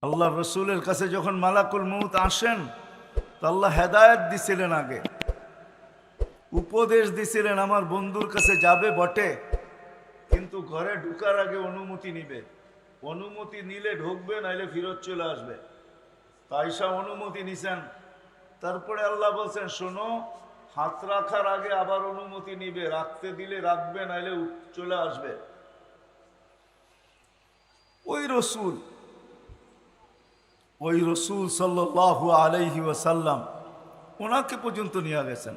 আল্লাহ রসুলের কাছে যখন মালাকুল মউত আসেন তো আল্লাহ হেদায়েত দিছিলেন, আগে উপদেশ দিছিলেন আমার বন্ধুর কাছে যাবে বটে, কিন্তু ঘরে ঢুকার আগে অনুমতি নিবে। অনুমতি নিলে ঢুকবে, নাইলে ফিরত চলে আসবে। তাইসা অনুমতি নিছেন। তারপরে আল্লাহ বলছেন, শোনো, হাত রাখার আগে আবার অনুমতি নিবে, রাখতে দিলে রাখবে, নাইলে চলে আসবে। ওই রসুল সাল্লাল্লাহু আলাইহি ওয়াসাল্লাম ওনাকে পর্যন্ত নিয়ে গেছেন।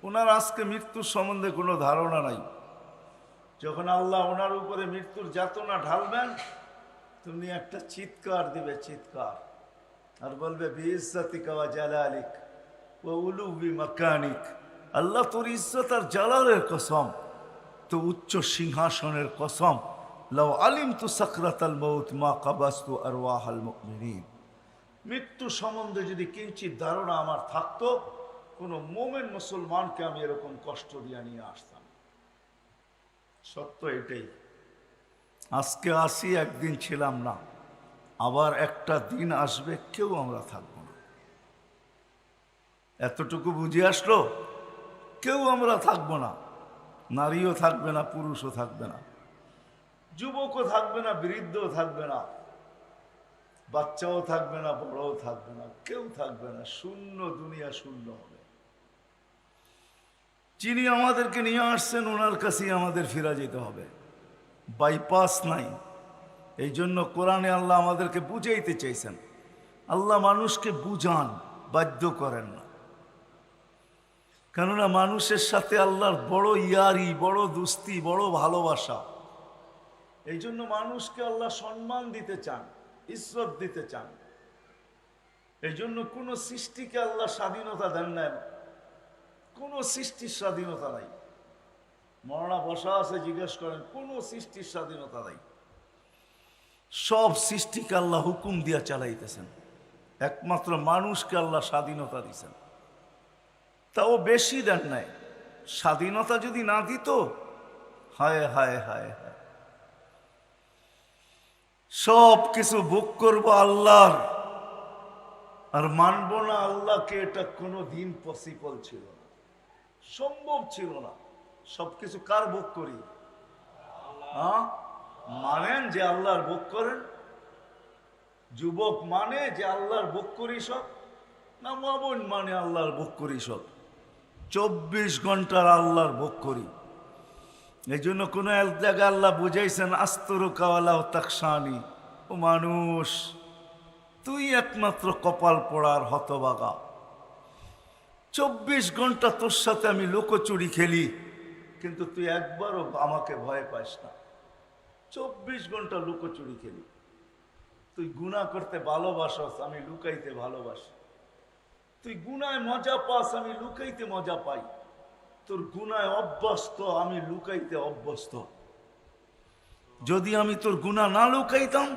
ওনার আজকে মৃত্যুর সম্বন্ধে কোনো ধারণা নাই। যখন আল্লাহ ওনার উপরে মৃত্যুর যাতনা ঢালবেন, তুমি একটা চিৎকার দিবে, চিৎকার, আর বলবে বিইজ্জাতিকা ওয়া জালালিক ওয়া উলুবি মাকানিক। আল্লাহ, তোর ইজ্জত আর জালালের কসম, তো উচ্চ সিংহাসনের কসম, লাউ আলিমতু সাকরাতাল মউত মা কাবাস্তু আরওয়াহাল মুমিনিন। মৃত্যু সম্বন্ধে যদি কিঞ্চিত ধারণা আমার থাকতো, কোনো মোমেন মুসলমানকে আমি এরকম কষ্ট দিয়ে নিয়ে আসতাম। সত্য এটাই। আজকে আসি, একদিন ছিলাম না, আবার একটা দিন আসবে কেউ আমরা থাকবো না। এতটুকু বুঝে আসলো, কেউ আমরা থাকবো না। নারীও থাকবে না, পুরুষও থাকবে না, যুবকও থাকবে না, বৃদ্ধও থাকবে না, বাচ্চাও থাকবে না, বড়ও থাকবে না, কেউ থাকবে না। শূন্য, দুনিয়া শূন্য হবে। যিনি আমাদেরকে নিয়ে আসছেন ওনার কাছেই আমাদের ফিরে যেতে হবে, বাইপাস নাই। এই জন্য কোরআনে আল্লাহ আমাদেরকে বুঝাইতে চাইছেন। আল্লাহ মানুষকে বুঝান, বাধ্য করেন না। কেননা মানুষের সাথে আল্লাহর বড় ইয়ারি, বড় দুস্তি, বড় ভালোবাসা। এই জন্য মানুষকে আল্লাহ সম্মান দিতে চান, ইজ্জত দিতে চান। এই জন্য কোনো সৃষ্টিকে আল্লাহ স্বাধীনতা দেন না, কোনো সৃষ্টির স্বাধীনতা নাই। মরনা বসা আছে, জিজ্ঞেস করেন, কোনো সৃষ্টির স্বাধীনতা নাই। সব সৃষ্টিকে আল্লাহ হুকুম দিয়া চালাইতেছেন। একমাত্র মানুষকে আল্লাহ স্বাধীনতা দিছেন, তাও বেশি দেন নাই। স্বাধীনতা যদি না দিত, হায় হায় হায় হায়, সব কিছু ভোগ করবো আল্লাহর, আর মানব না আল্লাহকে, এটা কোনো দিন পসিবল ছিল না, সম্ভব ছিল না। সবকিছু কার ভোগ করি? হ্যাঁ, মানেন যে আল্লাহর ভোগ করেন? যুবক মানে যে আল্লাহর ভোগ করি সব? না মা বোন মানে আল্লাহর ভোগ করি সব? 24 ঘন্টার আল্লাহর ভোগ করি। এই জন্য কোনো এক জায়গায় আল্লাহ বুঝাইছেন, আস্তর কাওয়ালা ও তাকসানি, ও মানুষ, তুই একমাত্র কপাল পড়ার হতবাগা। 24 ঘন্টা তোর সাথে আমি লুকোচুরি খেলি, কিন্তু তুই একবারও আমাকে ভয় পাস না। 24 ঘন্টা লুকোচুরি খেলি। তুই গুনাহ করতে ভালোবাসস, আমি লুকাইতে ভালোবাসি। তুই গুনায় মজা পাস, আমি লুকাইতে মজা পাই। তোর গুনায় অভ্যস্ত, আমি লুকাইতে অভ্যস্ত। যদি আমি তোর গুনাহ না লুকাইতাম,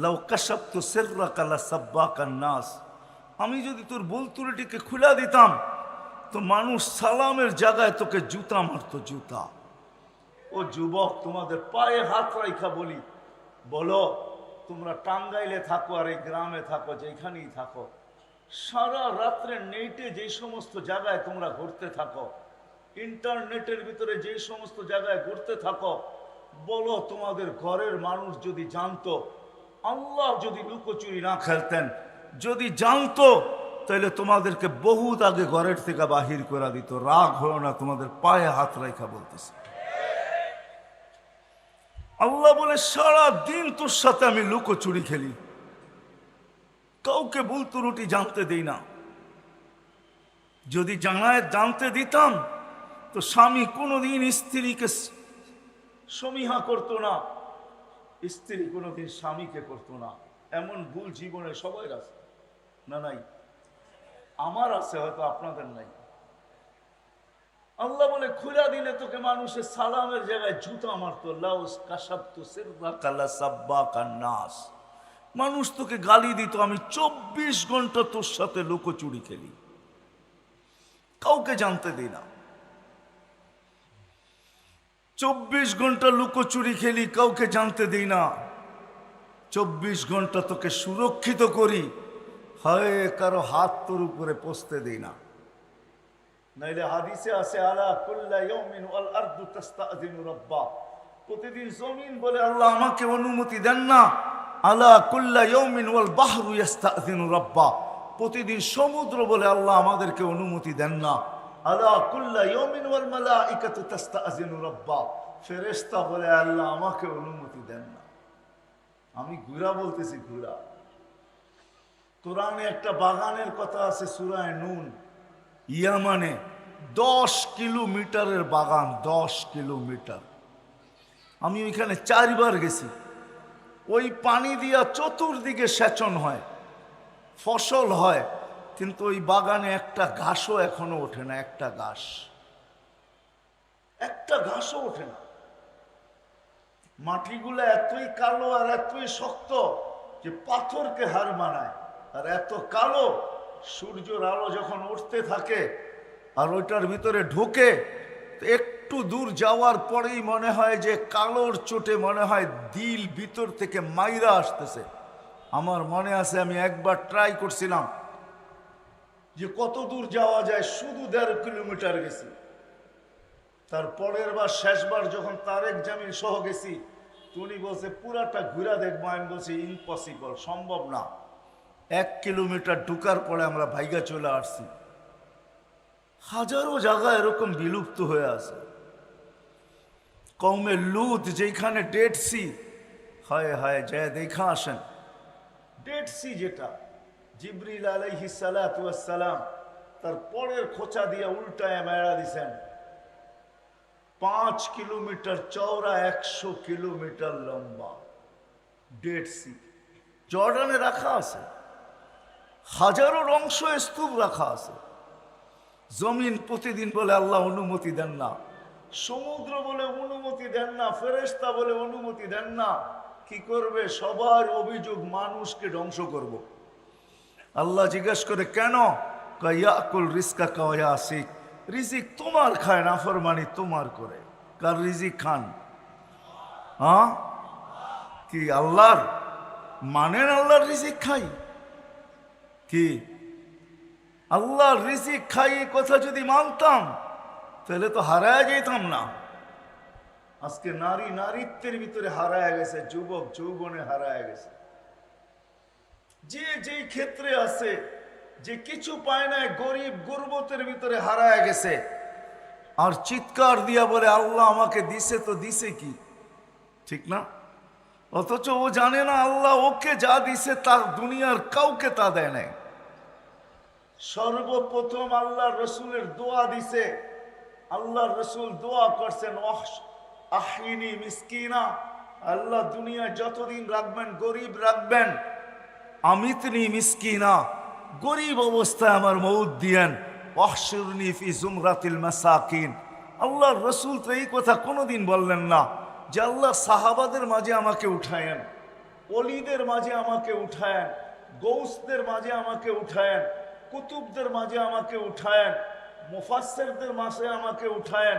লাউ কাশাফতু সিররাকা লাসাব্বাকান নাস, আমি যদি তোর ভুল ত্রুটিকে খুলে দিতাম, তো মানুষ সালামের জায়গায় তোকে জুতা মারতো, জুতা। ও যুবক, তোমাদের পায়ে হাত রাইখা বলি, বলো, তোমরা টাঙ্গাইলে থাকো আর এই গ্রামে থাকো, যেখানেই থাকো, সারা রাত্রে নেটে যে সমস্ত জায়গায় তোমরা ঘুরতে থাকো, ইন্টারনেটের ভিতরে যে সমস্ত জায়গায় ঘুরতে থাকো, বলো, তোমাদের ঘরের মানুষ যদি জানতো, আল্লাহ যদি লুকোচুরি না খেলতেন, যদি জানতো, তাহলে তোমাদেরকে বহুত আগে ঘরের থেকে বাহির করে দিত। রাগ হলো না, তোমাদের পায়ে হাত রাখা বলতেছে। আল্লাহ বলে, সারা দিন তোর সাথে আমি লুকোচুরি খেলি, কাউকে ভুল ত্রুটি জানতে দেই না। যদি জানতে দিতাম, তো স্বামী কোনোদিন স্ত্রীকে সমীহা করতো না, স্ত্রী কোনোদিন স্বামীকে করতো না। এমন ভুল জীবনে সবাই আছে না? নাই? আমার আছে, হয়তো আপনাদের নাই। আল্লাহ বলে, খুলা দিলে তোকে মানুষের সালামের জায়গায় জুতা মারতো। লাউস কাশাবতু সিররাকা লাসাব্বাকান নাস, মানুষ তোকে গালি দিত। আমি 24 ঘন্টা তোর সাথে লুকোচুরি খেলি, কাউকে জানতে দিই না। 24 ঘন্টা লুকোচুরি খেলি, কাউকে জানতে দিই না। 24 ঘন্টা তোকে সুরক্ষিত করি, হয় কারো হাত তোর উপরে পৌঁছতে দিই না। নাইলে হাদিসে আছে আলা কুল্লা ইয়াউমিন ওয়াল আরদু তাস্তাযিনু রাব্বা, প্রতিদিন জমিন বলে আল্লাহ আমাকে অনুমতি দেন না। আলা কুল্লা ইয়াউমিন ওয়াল বাহরু ইস্তাযিনু রাব্বা, প্রতিদিন সমুদ্র বলে আল্লাহ আমাদেরকে অনুমতি দেন না। আলা কুল্লা ইয়াউমিন ওয়াল মালাইকাতু তাস্তাযিনু রাব্বা, ফেরেশতা বলে আল্লাহ আমাকে অনুমতি দেন না। আমি ঘুরা বলতেছি, ঘুরা। কোরআনে একটা বাগানের কথা আছে সূরা নূন, ইয়ামানে 10 কিলোমিটারের বাগান, 10 কিলোমিটার। আমি ওইখানে 4 বার গেছি। ওই পানি দিয়া চতুর্দিকে সেচন হয়, ফসল হয়, কিন্তু ওই বাগানে একটা ঘাসও এখনো ওঠে না, একটা ঘাসও ওঠে না। মাটিগুলো এতই কালো আর এতই শক্ত যে পাথরকে হার মানায়, আর এত কালো সূর্যের আলো যখন উঠতে থাকে আর ওইটার ভিতরে ঢোকে, একটু দূর যাওয়ার পরেই মনে হয় যে কালোর চোটে মনে হয় দিল ভিতর থেকে মাইরা আসতেছে। আমার মনে আছে আমি একবার ট্রাই করছিলাম যে কত দূর যাওয়া যায়, শুধু 1.5 কিলোমিটার গেছি। তার পরের বার, শেষবার যখন তারেক জামিল সহ গেছি, উনি বলছে পুরাটা ঘুরা দেখবো। আমি বলছি ইম্পসিবল, সম্ভব না। 1 কিলোমিটার ঢুকার পরে আমরা ভাইগা চলে আসছি। হাজারো জায়গা এরকম বিলুপ্ত হয়ে আছে। কওমে লুত যেখানে ডেড সি, হায় হায় যায় দেখা আসেন। ডেড সি যেটা জিবরিল আলাইহিস সালাতু ওয়াস সালাম তার পরের খোঁচা দিয়ে উল্টায় মেরা দিছেন। 5 কিলোমিটার চওড়া, 100 কিলোমিটার লম্বা ডেড সি। জর্ডানে রাখা আছে, হাজারো অংশ স্তূপ রাখা আছে। জমিন প্রতিদিন বলে আল্লাহ অনুমতি দেন না, সমুদ্র বলে অনুমতি দেন না, ফেরেশতা বলে অনুমতি দেন না। কি করবে? সবার অভিযোগ মানুষকে ধ্বংস করব। আল্লাহ জিজ্ঞেস করে কেন? ইয়াকুল রিজকা কায়াসিক, রিজিক তোমার খায়, নাফরমানি তোমার করে। কার রিজিক খান? হ্যাঁ, কি আল্লাহর? মানেন আল্লাহর রিজিক খাই? কি আল্লাহর রিজিক খাই এই কথা যদি মানতাম তাহলে তো হারায় যেতাম না। আজকে নারী নারীত্বের ভিতরে হারায় গেছে, যুবক যৌবনে হারায় গেছে। যে যেই ক্ষেত্রে আছে, যে কিছু পায় না, গরিব গুরবতের ভিতরে হারায় গেছে। আর চিৎকার দিয়া বলে আল্লাহ আমাকে দিছে, তো দিছে কি? ঠিক না? অথচ ও জানে না আল্লাহ ওকে যা দিছে তার দুনিয়ার কাউকে তা দেয় নাই। সর্বপ্রথম আল্লাহ রসুলের দোয়া দিছে। আল্লাহ রসুল দোয়া করছেন আহিনি মিসকিনা, আল্লাহ দুনিয়ায় যতদিন রাখবেন গরিব রাখবেন। আমিতনি মিসকিনা, গরিব অবস্থায় আমার মউত দিয়েন। ওয়াহশুরনি ফি জুমরাতিল মাসাকিন। আল্লাহ রসুল তো এই কথা কোনোদিন বললেন না যে আল্লাহ সাহাবাদের মাঝে আমাকে উঠায়েন, অলিদের মাঝে আমাকে উঠায়েন, গৌসদের মাঝে আমাকে উঠায়েন, কুতুবদের মাঝে আমাকে উঠায়েন, মুফাসসিরদের মাঝে আমাকে উঠায়েন,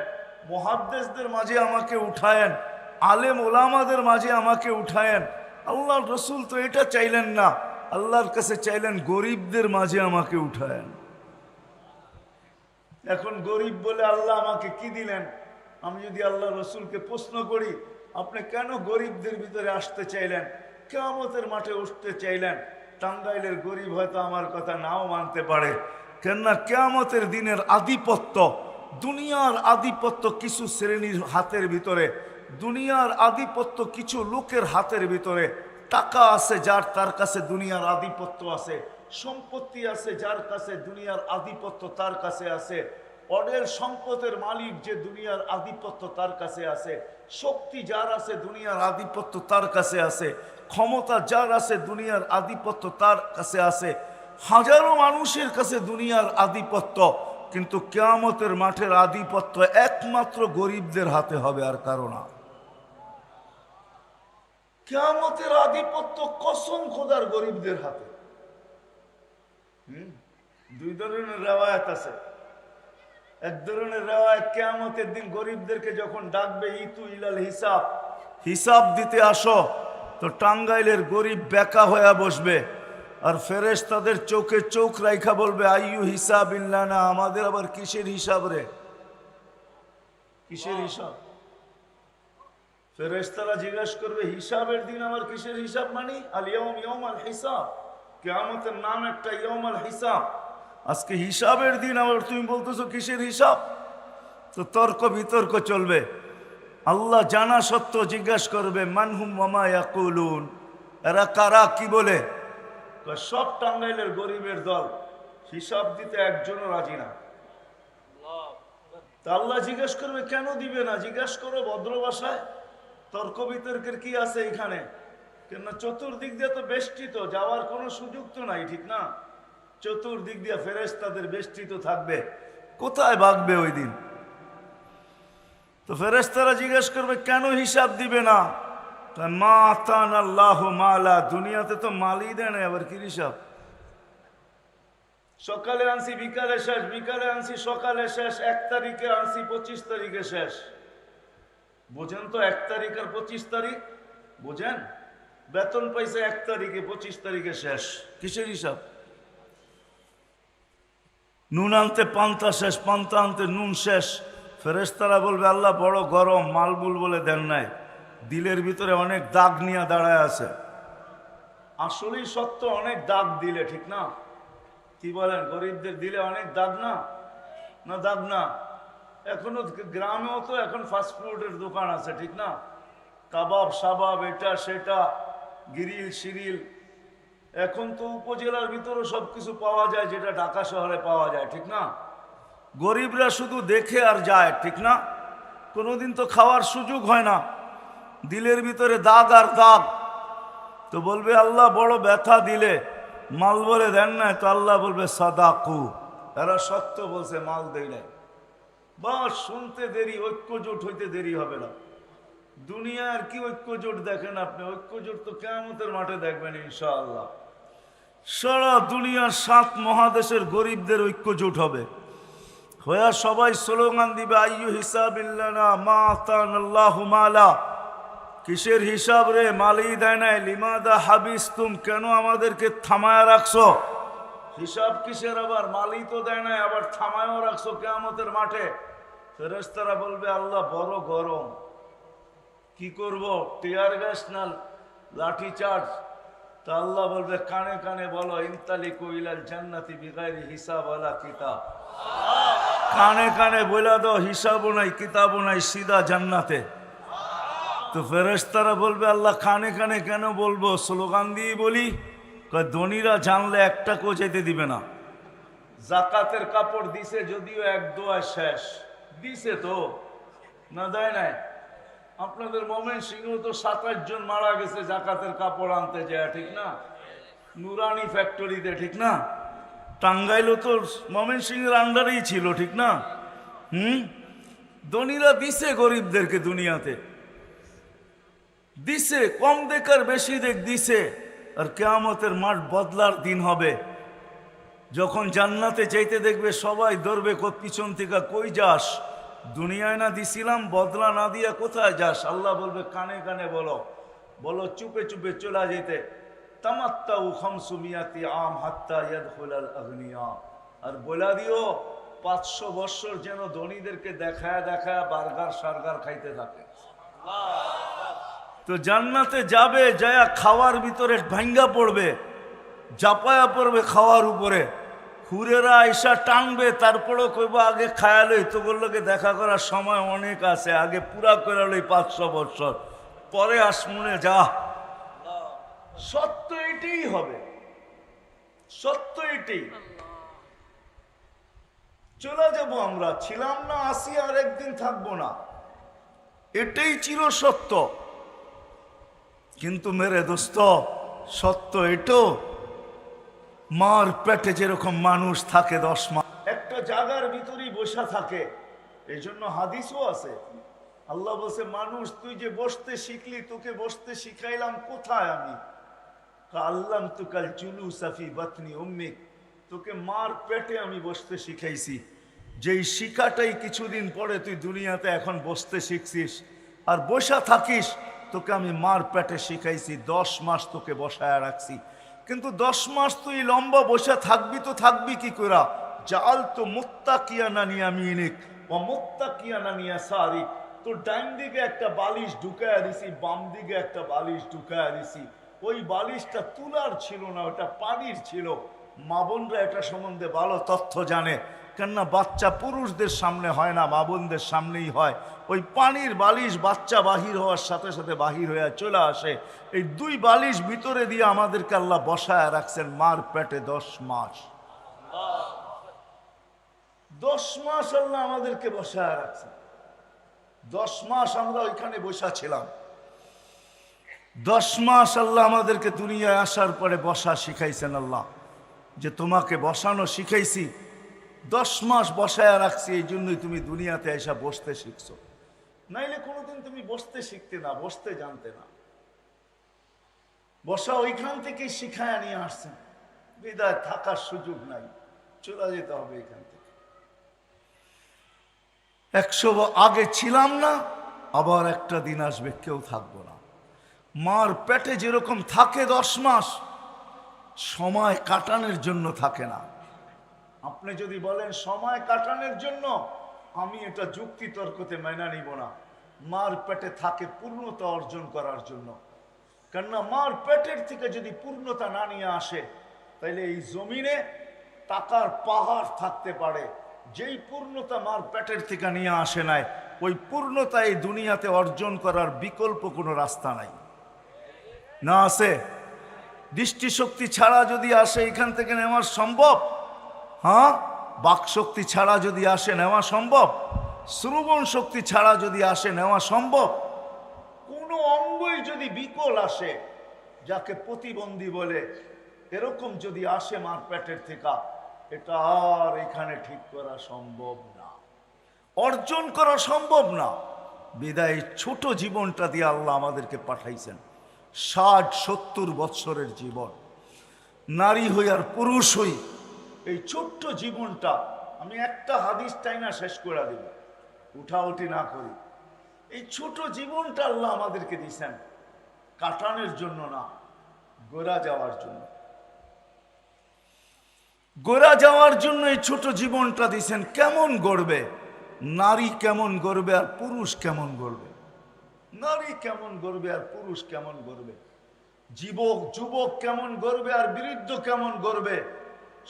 মুহাদ্দিসদের মাঝে আমাকে উঠায়েন, আলেম ওলামাদের মাঝে আমাকে উঠায়েন। আল্লাহ রসুল তো এটা চাইলেন না, আল্লাহর কাছে চাইলেন গরিবদের মাঝে আমাকে উঠায়েন। এখন গরিব বলে আল্লাহ আমাকে কি দিলেন? আমি যদি আল্লাহ রসুলকে প্রশ্ন করি, আপনি কেন গরিবদের ভিতরে আসতে চাইলেন, কিয়ামতের মাঠে উঠতে চাইলেন? টাঙ্গাইলের গরিব হয়তো আমার কথা নাও মানতে পারে, কেননা কিয়ামতের দিনের আধিপত্য, দুনিয়ার আধিপত্য কিছু শ্রেণীর হাতের ভিতরে, দুনিয়ার আধিপত্য কিছু লোকের হাতের ভিতরে। টাকা আছে যার, তার কাছে দুনিয়ার আধিপত্য আছে। সম্পত্তি আছে যার কাছে, দুনিয়ার আধিপত্য তার কাছে আছে। অডেল সম্পদের মালিক যে, দুনিয়ার আধিপত্য তার কাছে আছে। শক্তি যার আছে, দুনিয়ার আধিপত্য তার কাছে আছে। ক্ষমতা যার আছে, দুনিয়ার আধিপত্য তার কাছে আছে। হাজারো মানুষের কাছে দুনিয়ার আধিপত্য, কিন্তু কিয়ামতের মাঠের আধিপত্য একমাত্র গরিবদের হাতে হবে, আর কারো না। কিয়ামতের আধিপত্য কসম খোদার গরিবদের হাতে। দুই ধরনের রেওয়ায়াত আছে। এক ধরনের রেওয়ায়াত, কিয়ামতের দিন গরিবদেরকে যখন ডাকবে, ইতু ইলাল হিসাব, হিসাব দিতে আসো, তো টাঙ্গাইলের গরিব বেকা হয়ে বসবে, আর ফেরেশতাদের চোখে চোখ রাইখা বলবে আইয়ু হিসাব ইল্লানা, আমাদের আবার কিসের হিসাব রে, কিসের হিসাব? ফেরেশতারা জিজ্ঞাসা করবে হিসাবের দিন আমার কিসের হিসাব? মানি আল ইয়াউম ইয়াউমাল হিসাব, কিয়ামতের নাম একটা ইয়াউমাল হিসাব। আজকে হিসাবের দিন আবার তুমি বলতেছো কিসের হিসাব? তো তর্ক বিতর্ক চলবে। আল্লাহ জানা সত্ত্বেও জিজ্ঞাসা করবে মানহুম ওয়ামা ইয়াকুলুন, এরা কারা, কি বলে? সব টাঙ্গাইলের গরিবের দল, হিসাব দিতে একজনও রাজি না। তা আল্লাহ জিজ্ঞেস করবে কেন দিবে না? জিজ্ঞাসা করো ভদ্র ভাষায়। তর্ক বিতর্কের কি আছে এখানে? কেন চতুর্দিক দিয়ে তো বেষ্টিত, যাওয়ার কোনো সুযোগ তো নাই, ঠিক না? চতুর্দিক দিয়ে ফেরেশতাদের বেষ্টিত থাকবে, কোথায় ভাগবে ওই দিন? তো ফেরেশতারা জিজ্ঞেস করবে কেন হিসাব দিবে না? মা আতান আল্লাহ মালা, দুনিয়াতে তো মালই দেয় না, আবার কি হিসাব? সকালে আনছি বিকালে শেষ, বিকালে আনছি সকালে শেষ, 1 তারিখে আনছি 25 তারিখে শেষ। বোঝেন তো 1 তারিখ আর 25 তারিখ বোঝেন? বেতন পাইছে 1 তারিখে, 25 তারিখে শেষ, কিসের হিসাব? নুন আনতে পান্তা শেষ, পান্তা আনতে নুন শেষ। ফেরেশতারা বলবে আল্লাহ বড় গরম, মালমুল বলে দেন নাই, দিলের ভিতরে অনেক দাগ নিয়ে দাঁড়ায় আছে। আসলেই সত্য, অনেক দাগ দিলে, ঠিক না? কি বলেন, গরিবদের দিলে অনেক দাগ না? না দাগ না? এখনো গ্রামেও তো এখন ফাস্টফুডের দোকান আছে, ঠিক না? কাবাব সাবাব, এটা সেটা, গিরিল শিরিল, এখন তো উপজেলার ভিতরে সবকিছু পাওয়া যায় যেটা ঢাকা শহরে পাওয়া যায়, ঠিক না? গরিবরা শুধু দেখে আর যায়, ঠিক না? কোনোদিন তো খাওয়ার সুযোগ হয় না, দিলের ভিতরে দাগ আর দাগ। তো বলবে আল্লাহ বড় ব্যথা দিলে, মাল বলে দেন না, তো আল্লাহ বলবে সাদাকু, এরা সত্য বলছে, মাল দেয় নাই। বাস শুনতে দেরি, ঐক্যজোট হইতে দেরি হবে না। দুনিয়ার কি ঐক্যজোট দেখেন আপনি? ঐক্যজোট তো কিয়ামতের মাঠে দেখবেন ইনশাআল্লাহ। সারা দুনিয়ার 7 মহাদেশের গরিবদের ঐক্যজোট হবে, হইয়া সবাই স্লোগান দিবে আইয়ু হিসাবিল্লানা মা আতানাল্লাহু মালা, কিসের হিসাব রে, মালই দেয় নাই। লিমাদা হাবিস্তুম, কেন আমাদেরকে থামায়া রাখছো? হিসাব কিসের আবার? মালই তো দেয় নাই, আবার থামায়ও রাখছো কিয়ামতের মাঠে। ফেরেশতারা বলবে আল্লাহ বড় গরম, কি করব, টিয়ার গ্যাস না লাঠি চার্জ? তা আল্লাহ বলবে কানে কানে বলো ইনতালিকু ইলাল জান্নাতি বিগাইরি হিসাব ওয়ালা কিতাব, কানে কানে বলে দাও হিসাবও নাই কিতাবও নাই, সিধা জান্নাতে। তো ফেরেশতারা বলবে আল্লাহ কানে কানে কেন বলবো, স্লোগান দিয়ে বলি। ধনীরা জানলে একটা কো যেতে দিবে না। জাকাতের কাপড় দিছে যদিও 1 দোয়া শেষ, দিছে তো না দেয় নাই? আপনাদের ময়মনসিংহ তো 27 জন মারা গেছে জাকাতের কাপড় আনতে যায়, ঠিক না? নুরানি ফ্যাক্টরিতে, ঠিক না? টাঙ্গাইলও তো ময়মনসিংহের আন্ডারেই ছিল, ঠিক না? ধনীরা দিছে গরিবদেরকে, দুনিয়াতে দিছে, কম দেখ আর বেশি দেখ দিছে। আর কিয়ামতের মাঠ বদলার দিন হবে, যখন জান্নাতে যাইতে দেখবে সবাই ধরবে পিছন থেকে, কই যাস? দুনিয়ায় না দিছিলাম, বদলা না দিয়া কোথায় যাস? আল্লাহ বলবে কানে কানে বলো, বলো চুপে চুপে চলে যেতে। তামাত্তাউ 500 আম হাত্তা ইয়াদখুলাল আগনিয়া, আর বলা দিও 500 বৎসর যেন ধনীদেরকে দেখায় দেখায় বার্গার সার্গার খাইতে থাকে। তো জান্নাতে যাবে, যায়া খাওয়ার ভিতরে ভাঙ্গা পড়বে, জাপায়া পড়বে খাওয়ার উপরে, হুরেরা আইসা টানবে, তারপরেও কইব আগে খায়ালই তো বললোকে দেখা করার সময় অনেক আছে, আগে পুরা করে লই 500 বৎসর, পরে আসমুনে যা। সত্য এটাই হবে, সত্য এটাই। চলে যাব আমরা, ছিলাম না, আসি, আর একদিন থাকবো না, এটাই চির সত্য। কিন্তু মেরে দোস্ত, সত্য এটো, মার পেটে যেরকম মানুষ থাকে 10 মাস একটা জায়গার ভিতরেই বসা থাকে, এই জন্য হাদিসও আছে। আল্লাহ বলছে মানুষ তুই যে বসতে শিখলি, তোকে বসতে শিখাইলাম কোথায় আমি? আল্লাম তুকাল চুলু সাফি বাতনি উম্মিক, তোকে মার পেটে আমি বসতে শিখাইছি। যেই শিখাটাই কিছুদিন পরে তুই দুনিয়াতে এখন বসতে শিখছিস আর বসা থাকিস, তোকে আমি মার পেটে শিখাইছি, 10 মাস তোকে বসায় রাখছি, কিন্তু 10 মাস তুই লম্বা বসে থাকবি তো থাকবি কি করে? জাল তো মুত্তাকিয়ানা ইয়ামিনিক ওয়া মুত্তাকিয়ানা ইয়াসারিক, তোর ডাইন দিকে একটা বালিশ ঢুকায়া দিছি, বাম দিকে একটা বালিশ ঢুকায়া দিছি। ওই বালিশটা তুলার ছিল না, ওটা পানির ছিল। মা বোনরা এটা সম্বন্ধে ভালো তথ্য জানে, কেননা বাচ্চা পুরুষদের সামনে হয় না, মা বোনদের সামনেই হয়। ওই পানির বালিশ বাচ্চা বাহির হওয়ার সাথে সাথে বাহির হয়ে চলে আসে। এই 2 বালিশ ভিতরে দিয়ে আমাদেরকে আল্লাহ বসায় রাখছেন মার পেটে 10 মাস। 10 মাস আল্লাহ আমাদেরকে বসায় রাখছেন। 10 মাস আমরা ওইখানে বসা ছিলাম। 10 মাস আল্লাহ আমাদেরকে দুনিয়ায় আসার পরে বসা শিখাইছেন। আল্লাহ যে তোমাকে বসানো শিখাইছি, 10 মাস বসায় রাখছি, এই জন্যই তুমি দুনিয়াতে এসে বসতে শিখছো। নাইলে কোনোদিন তুমি বসতে শিখতে না, বসতে জানতে না। বসা ওইখান থেকেই শিখায় নিয়ে আসছেন, বিদায় থাকার সুযোগ নাই, চলে যেতে হবে এখান থেকে। 100 আগে ছিলাম না, আবার একটা দিন আসবে কেউ থাকবো না। মার পেটে যেরকম থাকে 10 মাস, সময় কাটানোর জন্য থাকে না। আপনি যদি বলেন সময় কাটানোর জন্য, আমি এটা যুক্তি তর্কতে মেনে নিব না। মার পেটে থাকে পূর্ণতা অর্জন করার জন্য। কেননা মার পেটের থেকে যদি পূর্ণতা না নিয়ে আসে, তাইলে এই জমিনে টাকার পাহাড় থাকতে পারে। যেই পূর্ণতা মার পেটের থেকে নিয়ে আসে নাই, ওই পূর্ণতা এই দুনিয়াতে অর্জন করার বিকল্প কোনো রাস্তা নাই। না আছে? দৃষ্টিশক্তি ছাড়া যদি আসে এখান থেকে নেওয়া সম্ভব? হ্যাঁ। বাকশক্তি ছাড়া যদি আসে নেওয়া সম্ভব? শ্রবণ শক্তি ছাড়া যদি আসে নেওয়া সম্ভব? কোনো অঙ্গই যদি বিকল আসে, যাকে প্রতিবন্ধী বলে, এরকম যদি আসে মার পেটের থেকে, এটা আর এখানে ঠিক করা সম্ভব না, অর্জন করা সম্ভব না। বিদায় ছোট জীবনটা দিয়ে আল্লাহ আমাদেরকে পাঠাইছেন। 60-70 বৎসরের জীবন, নারী হই আর পুরুষ হই, এই ছোট্ট জীবনটা আমি একটা হাদিস টাইনা শেষ করে দেব, উঠাউঠি না করি। এই ছোট জীবনটা আল্লাহ আমাদেরকে দিয়েছেন কাটানোর জন্য না, গোরা যাওয়ার জন্য। গোরা যাওয়ার জন্য এই ছোট জীবনটা দিয়েছেন। কেমন গড়বে? নারী কেমন গড়বে আর পুরুষ কেমন গড়বে? নারী কেমন গড়বে আর পুরুষ কেমন গড়বে? যুবক কেমন গড়বে আর বৃদ্ধ কেমন গড়বে?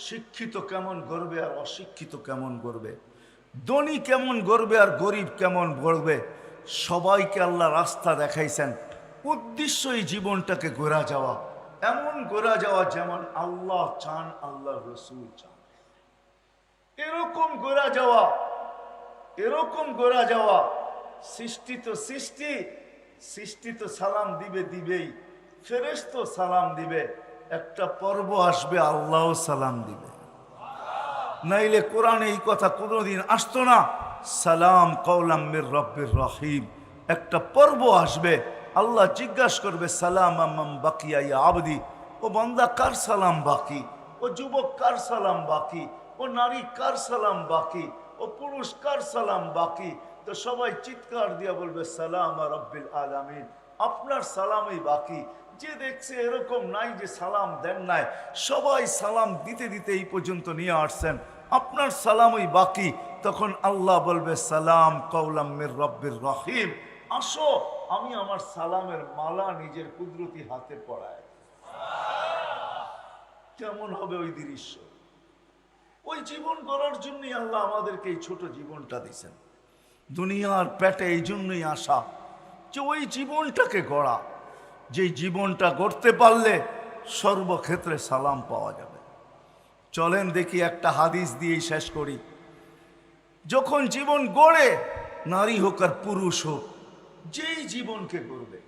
শিক্ষিত কেমন গড়বে আর অশিক্ষিত কেমন গড়বে? ধনী কেমন গড়বে আর গরিব কেমন গড়বে? সবাইকে আল্লাহ রাস্তা দেখাইছেন। উদ্দেশ্য এই জীবনটাকে গোরা যাওয়া, এমন গোরা যাওয়া যেমন আল্লাহ চান, আল্লাহ রসুল চান। এরকম গোরা যাওয়া, এরকম গোরা যাওয়া। সৃষ্টি তো সালাম দিবেই, ফেরেশতা সালাম দিবে। একটা পর্ব আসবে আল্লাহ সালাম দিবে, নাইলে কোরআনে এই কথা কোনোদিন আসতো না। সালাম কওলাম মির রব্বির রহিম, একটা পর্ব আসবে, আল্লাহ জিজ্ঞাসা করবে সালাম আম্মাম বাকিয়া ইয়া আবদি, ও বান্দা কার সালাম বাকি? ও যুবক কার সালাম বাকি? ও নারী কার সালাম বাকি? ও পুরুষ কার সালাম বাকি? তো সবাই চিৎকার দিয়া বলবে সালাম রব্বিল আলামিন, আপনার সালামই বাকি। যে দেখছে এরকম নাই যে সালাম দেন নাই, সবাই সালাম দিতে দিতে এই পর্যন্ত নিয়ে আসছেন, আপনার সালামই বাকি। তখন আল্লাহ বলবে সালাম কওলাম মির রব্বির রহিম, আসো আমি আমার সালামের মালা নিজের কুদরতি হাতে পড়াই। কেমন হবে ওই দৃশ্য? ওই জীবন গড়ার জন্যই আল্লাহ আমাদেরকে এই ছোট জীবনটা দিয়েছেন। দুনিয়ার পেটে এই জন্যই আসা যে ওই জীবনটাকে গড়া, যে জীবনটা গড়তে পারলে সর্বক্ষেত্রে সালাম পাওয়া যাবে। চলেন দেখি একটা হাদিস দিয়েই শেষ করি। যখন জীবন গড়ে, নারী হোক আর পুরুষ হোক, যেই জীবনকে গড়বে,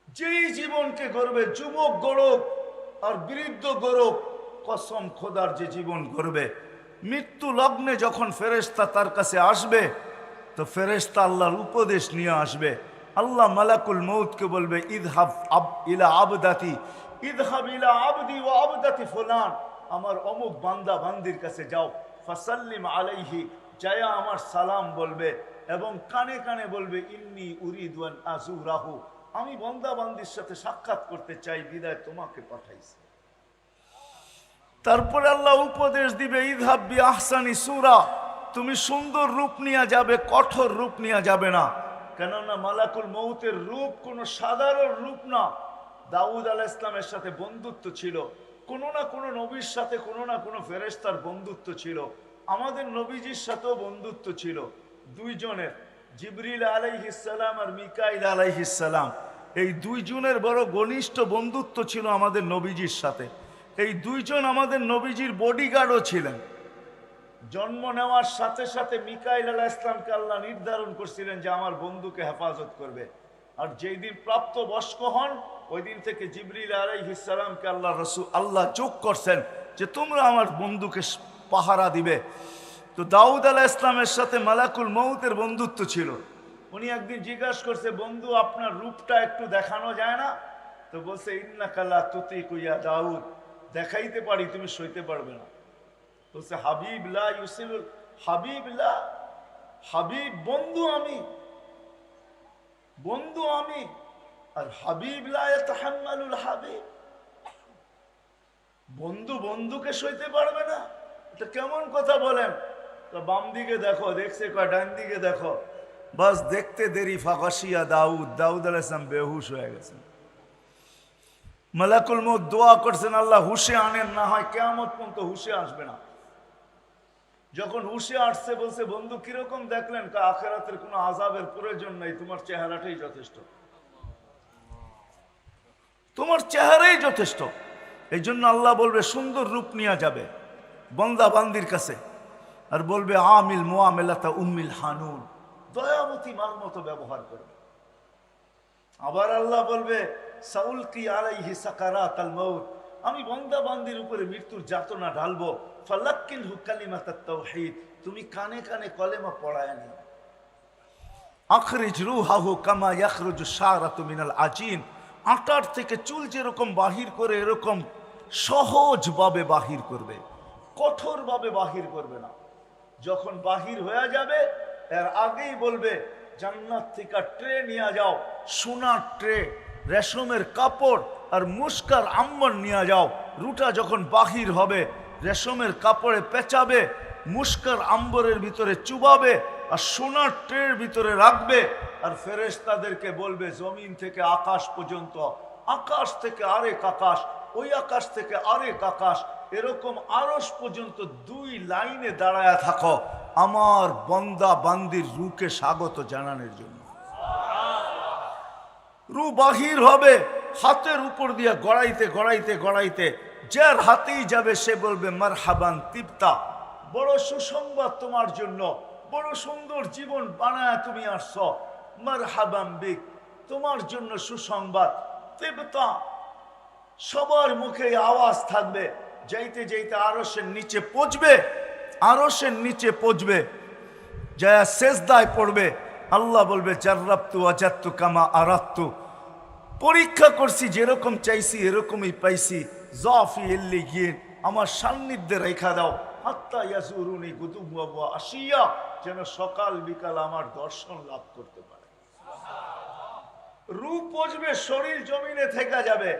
যেই জীবনকে গড়বে, যুবক গড়ক আর বৃদ্ধ গড়ক, কসম খোদার যে জীবন গড়বে, মৃত্যু লগ্নে যখন ফেরেশতা তার কাছে আসবে, তো ফেরেশতা আল্লাহর উপদেশ নিয়ে আসবে। আল্লাহ মালাকুল মউতকে বলবে ইযহাব ইলা আবদাতি, ইযহাব ইলা আবদি ওয়া আবদাতি ফুলান, আমার অমুক বান্দা বান্দির কাছে যাও, ফাসাল্লিম আলাইহি, যায়া আমার সালাম বলবে। এবং কানে কানে বলবে ইন্নী উরিদু আন আযুরাহু, আমি বান্দা বান্দির সাথে সাক্ষাৎ করতে চাই, বিদায় তোমাকে পাঠাইছি। তারপরে আল্লাহ উপদেশ দিবে ইযহাব বিআহসানি সূরা, তুমি সুন্দর রূপ নিয়ে যাবে, কঠোর রূপ নিয়ে যাবে না। কেননা মালাকুল মউতের রূপ কোনো সাধারণ রূপ না। দাউদ আলাইহিস সালামের সাথে বন্ধুত্ব ছিল, কোনো না কোনো নবীর সাথে কোনো না কোনো ফেরেশতার বন্ধুত্ব ছিল। আমাদের নবীজির সাথেও বন্ধুত্ব ছিল দুইজনের, জিবরিল আলাইহিস সালাম আর মিকাইল আলাইহিস সালাম। এই দুইজনের বড় ঘনিষ্ঠ বন্ধুত্ব ছিল আমাদের নবীজির সাথে। এই দুইজন আমাদের নবীজির বডিগার্ডও ছিলেন। জন্ম নেওয়ার সাথে সাথে মিকাইল আলাইহিস সালামকে আল্লাহ নির্ধারণ করছিলেন যে আমার বন্ধুকে হেফাজত করবে। আর যেই দিন প্রাপ্ত বয়স্ক হন ওই দিন থেকে জিবরিল আলাইহিস সালামকে আল্লাহ যোগ করছেন যে তোমরা আমার বন্ধুকে পাহারা দিবে। তো দাউদ আলাইহিস সালামের সাথে মালাকুল মউতের বন্ধুত্ব ছিল। উনি একদিন জিজ্ঞাসা করছে, বন্ধু আপনার রূপটা একটু দেখানো যায় না? তো বলছে ইন্নাকা লা তুতিকু ইয়া দাউদ, দেখাইতে পারি, তুমি সইতে পারবে না। বলছে হাবিব লা ইউসিলুল হাবিব লা, হাবিব বন্ধু আমি, বন্ধু আমি, আর হাবিব লা ইয়াতাহাম্মালুল হাবিব, বন্ধু বন্ধুকে সইতে পারবে না, এটা কেমন কথা বলেন? তো বাম দিকে দেখো, দেখছে কয় ডান দিকে দেখো, বাস দেখতে দেরি ফাগাশিয়া দাউদ, দাউদ আলাইহিস সালাম বেহুশ হয়ে গেছেন। মালাকুল মউত দোয়া করছেন আল্লাহ হুশে আনেন, না হয় কিয়ামত পর্যন্ত হুশে আসবে না। যখন হুশে আসছে বলছে বন্ধু কিরকম দেখলেন? আখিরাতের কোনো আযাবের প্রয়োজন নাই, তোমার চেহারাটাই যথেষ্ট, তোমার চেহারাই যথেষ্ট। এই জন্য আল্লাহ বলবে সুন্দর রূপ নিয়ে যাবে বান্দা বান্দির কাছে, আর বলবে আমিল মুআমিলাতা উম্মিল হানুন, দয়াবতী মার মতো ব্যবহার করবে। আবার আল্লাহ বলবে সাউলকি আলাইহি সাকারাতাল মাউত, আমি বান্দা বান্দির উপরে মৃত্যুর যাতনা ঢালবো। ফালাক্কিনহু কালিমাতাত তাওহীদ, তুমি কানে কানে কলেমা পড়ায় নিও। আখরিজ রূহাহু কামা ইয়াখরুজু শারাতু মিনাল আজিন, আটার থেকে চুল যেরকম বাহির করে এরকম সহজভাবে বাহির করবে, কঠোরভাবে বাহির করবে না। যখন বাহির হয়ে যাবে এর আগেই বলবে জান্নাত থেকে ট্রে নিয়ে যাও, সোনার ট্রে, রেশমের কাপড় আর মুস্কার আম্বর নিয়ে যাও। রুটা যখন বাহির হবে রেশমের কাপড়ে পেঁচাবে, মুস্কার আম্বরের ভিতরে চুবাবে আর সোনার ট্রের ভিতরে রাখবে। আর ফেরেশতাদেরকে বলবে জমিন থেকে আকাশ পর্যন্ত, আকাশ থেকে আরেক আকাশ, ওই আকাশ থেকে আরেক আকাশ, এরকম আরশ পর্যন্ত দুই লাইনে দাঁড়ায় থাকো আমার বান্দা বান্দির রূকে স্বাগত জানানোর জন্য। রু বাহির হবে, হাতের উপর দিয়ে গড়াইতে গড়াইতে গড়াইতে যার হাতেই যাবে সে বলবে মারহাবান তিবতা, বড় সুসংবাদ তোমার জন্য, বড় সুন্দর জীবন বানায় তুমি আসছো, মারহাবান বিক, তোমার জন্য সুসংবাদ। তিবতা, সবার মুখে আওয়াজ থাকবে। যাইতে যাইতে আরশের নিচে পৌঁছবে, আরশের নিচে পৌঁছবে, যায় সেজদায় পড়বে। আল্লাহ বলবে জাররাবতু ওয়াজাদতু কামা আরাদতু, পরীক্ষা করছি যেরকম চাইছি এরকমই পাইছি। যাফি ইল্লিগিন, আমার সান্নিধ্যে রেখা দাও। হাত্তা ইয়াজুরুনি গুদুওয়া ওয়া আশিয়া, যেন সকাল বিকাল আমার দর্শন লাভ করতে পারে। রূপ পৌঁছবে, শরীর জমিনে থেকে যাবে।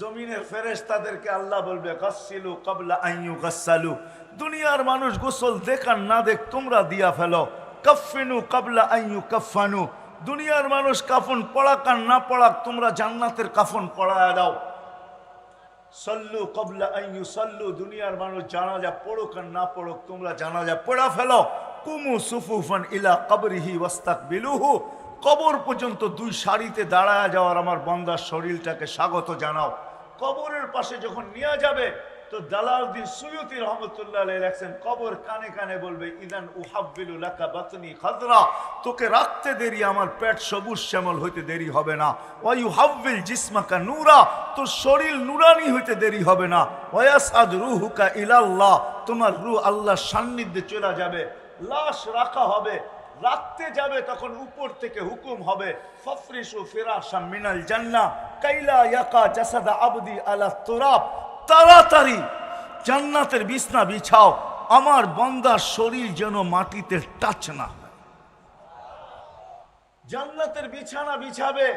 জমিনের ফেরেশতাদেরকে আল্লাহ বলবে গাসসিলু ক্বাবলা আন ইউগাসসালু, দুনিয়ার মানুষ গোসল দেখান না দেখ তোমরা দিয়া ফেলো। কাফফিনু ক্বাবলা আন ইউকাফফানু, দুনিয়ার মানুষ কাফন পড়াক আর না পড়াক তোমরা জান্নাতের কাফন পড়ায়া দাও। সাল্লু ক্বাবলা আন ইউসাল্লু, দুনিয়ার মানুষ জানাজা পড়ুক আর না পড়ুক তোমরা জানাজা পড়া ফেলো। কুমু সুফুফান ইলা কবরিহি ওয়াস্তাকবিলুহু, কবর পর্যন্ত দুই সারিতে দাঁড়ায় যাওয়ার আমার বান্দার শরীরটাকে স্বাগত জানাও। কবরের পাশে যখন নিয়ে যাবে তো দালাউদ্দিন সুয়ুতি রহমতুল্লাহ আলাইহি লেখেন, কবর কানে কানে বলবে ইদান উহাব্বিলু লাকা বাতনি খাদরা, তোকে রাখতে দেরি আমার পেট সবুজ শ্যামল হইতে দেরি হবে না। ওয়া ইউহাব্বিল জিসমাকা নূরা, তোর শরীর নুরানি হইতে দেরি হবে না। ওয়া ইয়াসআদ রূহুকা ইলাল্লাহ, তোমার রূহ আল্লাহর সান্নিধ্যে চলে যাবে। লাশ রাখা হবে, রাখতে যাবে তখন উপর থেকে হুকুম হবে ফাফরিশু ফিরাশাম মিনাল জান্নাহ কাইলা ইয়াকা জাসাদা আবদি আলা তুরাব, তাড়াতাড়ি জান্নাতের বিছনা বিছাও আমার বান্দার শরীর যেন মাটিতে টাচ না হয়। জান্নাতের বিছানা বিছাবে,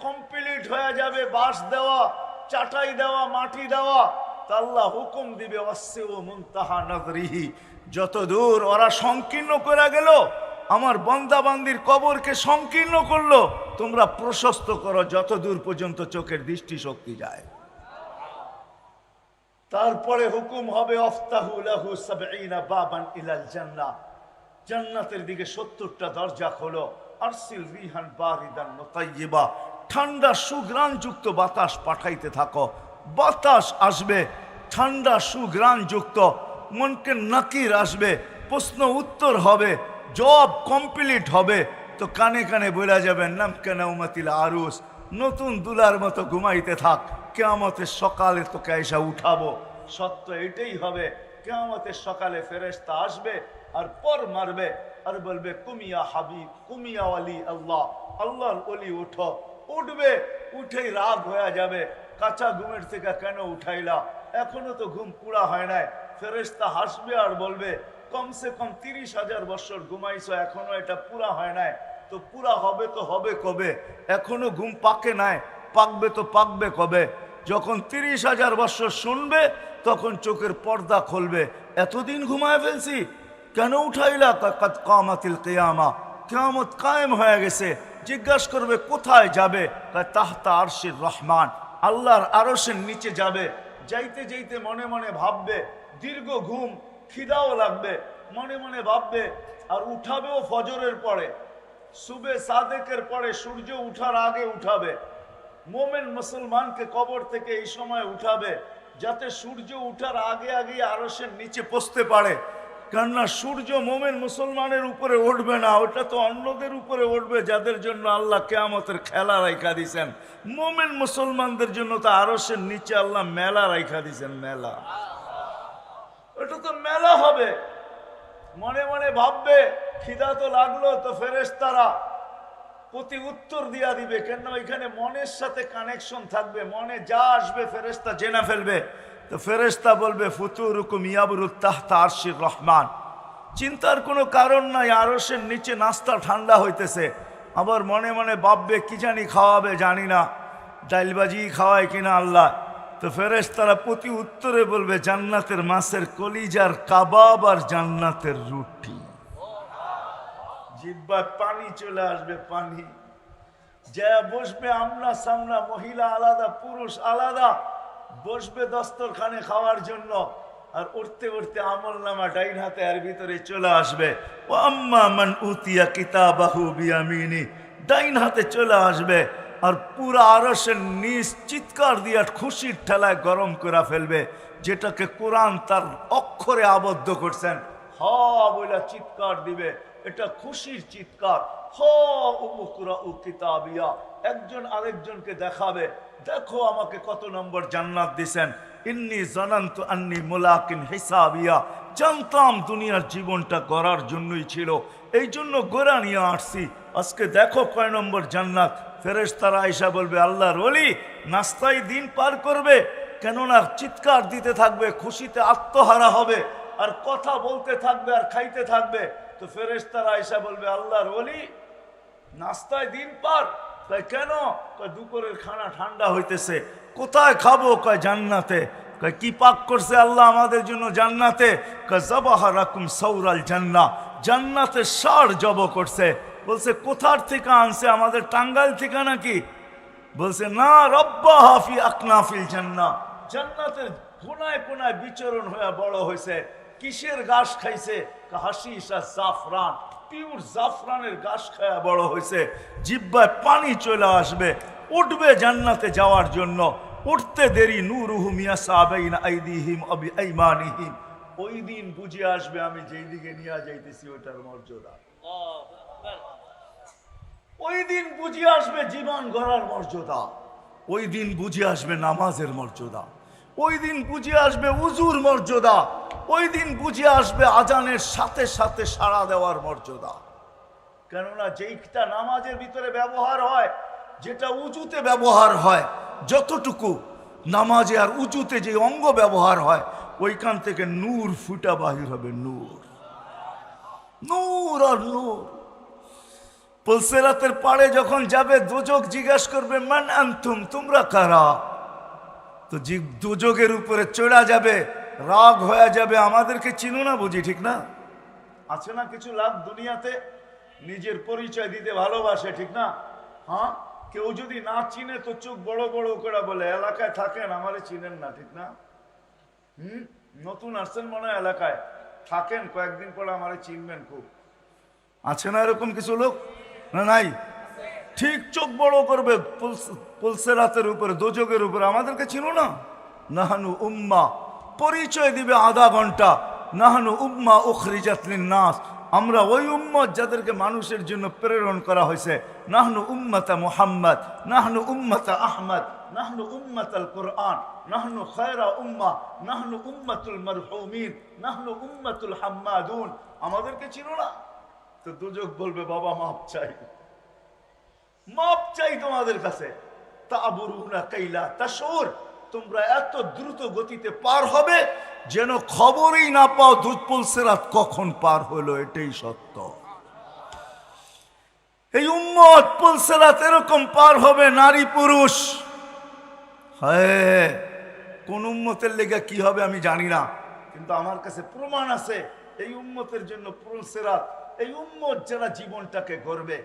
কমপ্লিট হয়ে যাবে, বাঁশ দেওয়া, চাটাই দেওয়া, মাটি দেওয়া, তা আল্লাহ হুকুম দিবে ওয়াসিউ মুনতাহা নাযরিহি, যত দূর ওরা সংকীর্ণ করে গেল, আমার বান্দা বান্দির কবরকে সংকীর্ণ করলো, তোমরা প্রশস্ত করো যত দূর পর্যন্ত চোখের দৃষ্টি শক্তি যায়। তারপরে হুকুম হবে আফতাহু লাহু ৭০ বাবান ইলাল জান্নাহ, জান্নাতের দিকে ৭০টা দরজা খোলো। আরসিল রিহান বারিদান মুতাইয়্যিবা, ঠান্ডা সুঘ্রাণযুক্ত বাতাস পাঠাইতে থাকো। বাতাস আসবে ঠান্ডা সুঘ্রাণযুক্ত, মনকে নাকির আসবে, প্রশ্ন উত্তর হবে, জব কমপ্লিট হবে, তো কানে কানে বলে যাবেন নাম কেন উমাতিল আরুস, নতুন দুলার মতো ঘুমাইতে থাক, কিয়ামতের সকালে তোকে এসে উঠাবো। সত্য এটাই হবে, কিয়ামতের সকালে ফেরেশতা আসবে আর পর মারবে আর বলবে কুমিয়া হাবিব, কুমিয়া ওয়ালি আল্লাহ, আল্লাহর ওলি উঠো। উঠবে, উঠেই রাগ হয়ে যাবে, কাঁচা ঘুমের থেকে কেন উঠাইলা, এখনো তো ঘুম পুরা হয় নাই। ফেরেশতা হাসবে আর বলবে কমসে কম ৩০,০০০ বছর ঘুমাইছো, এখনো এটা পুরা হয় নাই, তো পুরা হবে তো হবে কবে, এখনো ঘুম পাকে নাই, পাকবে তো পাকবে কবে। যখন ৩০,০০০ বছর শুনবে তখন চোখের পর্দা খুলবে, এতদিন ঘুমায় ফেলছি, কেন উঠাইলা? কাদ কামাতিল কিয়ামা, কিয়ামত কায়েম হয়ে গেছে। জিজ্ঞাসা করবে কোথায় যাবে? তাহতা আরশির রহমান, আল্লাহর আরশের নিচে যাবে। যাইতে যাইতে মনে মনে ভাববে, দীর্ঘ ঘুম, খিদাও লাগবে, মনে মনে ভাববে, আর উঠাবেও ফজরের পরে, সুবে সাদেকের পরে, সূর্য উঠার আগে উঠাবে। মোমেন মুসলমানকে কবর থেকে এই সময় উঠাবে যাতে সূর্য উঠার আগে আগে আরশের নিচে পৌঁছতে পারে। কেননা সূর্য মোমেন মুসলমানের উপরে উঠবে না, ওটা তো অন্যদের উপরে উঠবে যাদের জন্য আল্লাহ কিয়ামতের খেলা রাইখা দিছেন। মোমেন মুসলমানদের জন্য তো আরশের নিচে আল্লাহ মেলা রাইখা দিছেন, মেলা, ওটা তো মেলা হবে। মনে মনে ভাববে খিদা তো লাগলো, তো ফেরেশতারা প্রতি উত্তর দিয়া দিবে, কেন এখানে মনের সাথে কানেকশন থাকবে, মনে যা আসবে ফেরেশতা জেনে ফেলবে। তো ফেরেশতা বলবে ফুতুরুকুম ইয়াবরুত তাহতা আরশির রহমান, চিন্তার কোনো কারণ নাই, আরশের নিচে নাস্তা ঠান্ডা হইতেছে। আবার মনে মনে ভাববে কি জানি খাওয়াবে, জানি না, ডাইলবাজি খাওয়ায় কিনা আল্লাহ। তো ফেরেশতারা প্রতি উত্তরে বলবে জান্নাতের মাছের কলিজার কাবাব আর জান্নাতের রুটি। জিহ্বায় পানি চলে আসবে, পানি, যা বসবে আমনা সামনা, মহিলা আলাদা পুরুষ আলাদা, বসবে দস্তরখানে খাওয়ার জন্য, আর উঠতে উঠতে আমল নামা ডাইন হাতে আর ভিতরে চলে আসবে। ও আম্মা মান উতিয়া কিতাবাহু বিয়ামিনি, ডাইন হাতে চলে আসবে, আর পুরা আরশের নিচ চিৎকার দিয়া খুশির ঠেলায় গরম করে ফেলবে, যেটাকে কোরআন তার অক্ষরে আবদ্ধ করছেন। হ বলে চিৎকার দিবে, এটা খুশির চিৎকার। কিতাবিয়া, একজন আরেকজনকে দেখাবে, দেখো আমাকে কত নম্বর জান্নাত দিছেন। ইন্নী জানান্তু আন্নী মুলাকিন হিসাবিয়া, জানতাম দুনিয়ার জীবনটা গড়ার জন্যই ছিল, এই জন্য গোড়া নিয়ে আসছি, আজকে দেখো কয় নম্বর জান্নাত। ফেরেশতারা আয়েশা বলবে আল্লাহর ওলি নাস্তায় দিন পার করবে, কেননা চিৎকার দিতে থাকবে, খুশিতে আত্মহারা হবে, আর কথা বলতে থাকবে আর খাইতে থাকবে। তো ফেরেশতারা আয়েশা বলবে আল্লাহর ওলি নাস্তায় দিন পার, তাই কেন? দুপুরের খানা ঠান্ডা হইতেছে, কোথায় খাবো? কয় জান্নাতে। কয় কি পাক করছে আল্লাহ আমাদের জন্য জান্নাতে? কয় যাবাহা রাকুম সাউরাল জান্নাহ, জান্নাতের ষাঁড় জব করছে। বলছে কোথার থেকে আনছে? আমাদের টাঙ্গাইল থেকে নাকি? বলছে না, রব্বাহা ফি আকনাফিল জান্নাহ, জান্নাতের কোনায় কোনায় বিচরণ হয়ে বড় হয়েছে। কিসের ঘাস খাইছে? হাসিস আর জাফরান, পিওর জাফরানের ঘাস খায়া বড় হয়েছে। জিহ্বায় পানি চলে আসবে, উঠবে জান্নাতে যাওয়ার জন্য, উঠতে দেরি নূরুহুম ইয়াসাবাইনা আইদিহিম আবি আইমানিহিম, ওই দিন বুঝে আসবে আমি যেই দিকে নিয়ে যাইতেছি ওটার মর্যাদা। ওই দিন বুঝে আসবে জীবন গড়ার মর্যাদা, ওই দিন বুঝে আসবে নামাজের মর্যাদা, ওই দিন বুঝে আসবে উজুর মর্যাদা, ওই দিন বুঝে আসবে আজানের সাথে সাথে সাড়া দেওয়ার মর্যাদা। কেননা যেইটা নামাজের ভিতরে ব্যবহার হয়, যেটা উজুতে ব্যবহার হয়, যতটুকু নামাজে আর উজুতে যে অঙ্গ ব্যবহার হয়, ওইখান থেকে নূর ফুটা বাহির হবে, নূর, নূর আর নূর। পুলসিরাতের পাড়ে যখন যাবে দোজখ জিজ্ঞাসা করবে মান আনতুম, তোমরা কারা? তো দোজখের উপরে চড়া যাবে, রাগ হয়ে যাবে, আমাদেরকে চিনো না বুঝি, ঠিক না? আছে না কিছু লাভ দুনিয়াতে, নিজের পরিচয় দিতে ভালোবাসে, ঠিক না? হ্যাঁ, কেউ যদি না চিনে তো চোখ বড় বড় করে বলে এলাকায় থাকেন আমারে চিনেন না, ঠিক না? নতুন আসছেন মনে হয় এলাকায়, থাকেন কয়েকদিন পরে আমারে চিনবেন খুব। আছে না এরকম কিছু লোক? না নাই? ঠিক চোখ বড় করবে পুলসিরাতের উপরে, দোজখের উপরে, আমাদেরকে চিনো না? নাহানু উম্মা, পরিচয় দিবে আধা ঘন্টা, নাহানু উম্মা উখরিজাত লিন-নাস, আমরা ওই উম্মত যাদেরকে মানুষের জন্য প্রেরণ করা হয়েছে। নাহনু উম্মতা মুহাম্মদ, নাহনু উম্মতা আহমদ, নাহনু উম্মতাল কুরআন, নাহনু খায়রা উম্মা, নাহনু উম্মতুল মারহুমিন, নাহনু উম্মতুল হাম্মাদুন। আমাদেরকে চিনো না? তো দোজখ বলবে বাবা মাপ চাই, মাপ চাই তোমাদের কাছে। তাবুরুনা কাইলা তাশুর, তোমরা এত দ্রুত গতিতে পার হবে যেন খবরই না পাও পুলসিরাত কখন পার হলো, এটাই সত্য। এই উম্মত পুলসিরাত এরকম পার হবে, নারী পুরুষ। হ্যাঁ, কোন উম্মতের লেগে কি হবে আমি জানি না, কিন্তু আমার কাছে প্রমাণ আছে এই উম্মতের জন্য পুলসিরাত। এই উম্মত যারা জীবনটাকে গড়বে,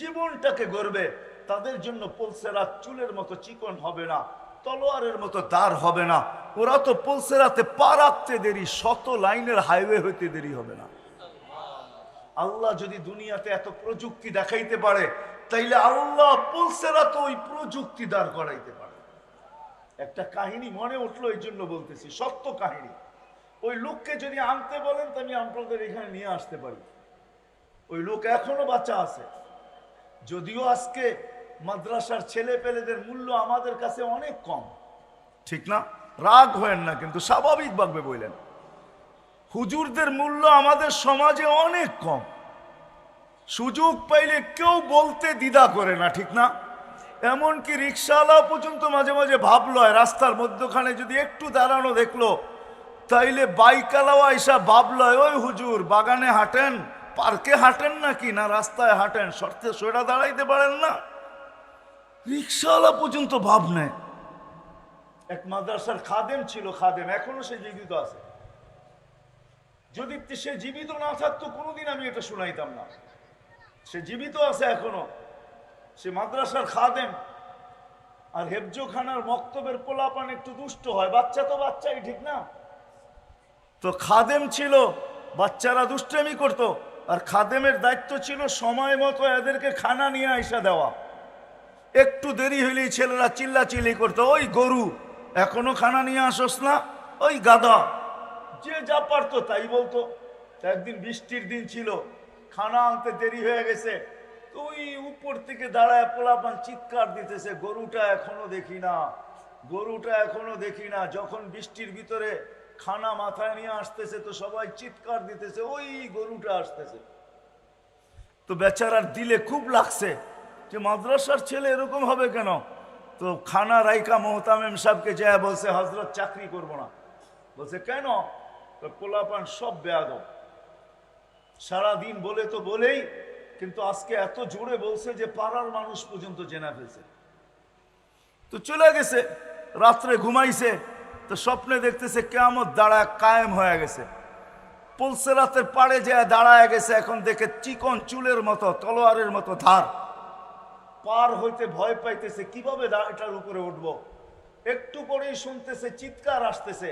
জীবনটাকে গড়বে, তাদের জন্য পুলসিরাত চুলের মতো চিকন হবে না, তলোয়ারের মতো দাঁড় হবে না। ওরা তো পুলসিরাতে পা রাখতে দেরি, শত লাইনের হাইওয়ে হইতে দেরি হবে না। আল্লাহ যদি দুনিয়াতে এত প্রযুক্তি দেখাইতে পারে, তাইলে আল্লাহ পুলসিরাতে ওই প্রযুক্তি দাঁড় করাইতে পারে। একটা কাহিনী মনে উঠলো, এই জন্য বলতেছি, সত্য কাহিনী। ওই লোককে যদি আনতে বলেন তো আমি আপনাদের এখানে নিয়ে আসতে পারি। ওই লোক এখনো বাচ্চা আছে, যদিও আজকে মাদ্রাসার ছেলে পেলেদের মূল্য আমাদের কাছে অনেক কম, ঠিক না? রাগ হয়েন না, কিন্তু স্বাভাবিকভাবে বললেন, হুজুরদের মূল্য আমাদের সমাজে অনেক কম। সুযোগ পাইলে কেউ বলতে দ্বিধা করে না, ঠিক না? এমনকি রিক্সাওয়ালা পর্যন্ত মাঝে মাঝে ভাবলয়, রাস্তার মধ্যখানে যদি একটু দাঁড়ানো দেখলো, তাইলে বাইকালাওয়া এসা ভাবলয়, ওই হুজুর বাগানে হাঁটেন, পার্কে হাঁটেন নাকি, না রাস্তায় হাঁটেন, শর্তে সোয়েটা দাঁড়াইতে পারেন না? রিক্সাওয়ালা পর্যন্ত ভাব নেয়। এক মাদ্রাসার খাদেম ছিল, খাদেম এখনো সে জীবিত আছে। যদি সে জীবিত না থাকতো কোনোদিন আমি এটা শুনাইতাম না। সে জীবিত আছে এখনো, সে মাদ্রাসার খাদেম। আর হেফজোখানার মক্তবের পোলাপান একটু দুষ্ট হয়, বাচ্চা তো বাচ্চাই, ঠিক না? তো খাদেম ছিল, বাচ্চারা দুষ্টামি করতো, আর খাদেমের দায়িত্ব ছিল সময় মতো এদেরকে খানা নিয়ে আইসা দেওয়া। একটু দেরি হইলেই ছেলেরা চিল্লাচিল্লি করতো, ওই গরু এখনো খানা নিয়ে আসোস না, ওই গাধা, যে যা পারতো তাই বলতো। একদিন বৃষ্টির দিন ছিল, খানা আনতে দেরি হয়ে গেছে, তো ওই উপর থেকে দাঁড়ায় পোলাপান চিৎকার দিতেছে, গরুটা এখনো দেখি না, গরুটা এখনো দেখি না। যখন বৃষ্টির ভিতরে খানা মাথায় নিয়ে আসতেছে তো সবাই চিৎকার দিতেছে, ওই গরুটা আসতেছে। তো বেচারার দিলে খুব লাগছে যে মাদ্রাসার ছেলে এরকম হবে কেন। তো খানা রাইকা মোহতামেম সাহেবকে যায় বলছে, হজরত চাকরি করব না। বলছে কেন? তো পোলাপান সব বেয়াদব, সারাদিন বলে তো বলেই, কিন্তু আজকে এত জোরে বলছে যে পাড়ার মানুষ পর্যন্ত জেনে ফেলছে। তো চলে গেছে, রাত্রে ঘুমাইছে, তো স্বপ্নে দেখতেছে কিয়ামত দাঁড়ায় কায়েম হয়ে গেছে। পুলসিরাতের পাড়ে যায় দাঁড়ায় গেছে, এখন দেখে চিকন চুলের মতো, তলোয়ারের মতো ধার। পার হইতে ভয় পাইতেছে, কিভাবে এটার উপরে উঠবো। একটু পরেই শুনতেছে চিৎকার আসতেছে,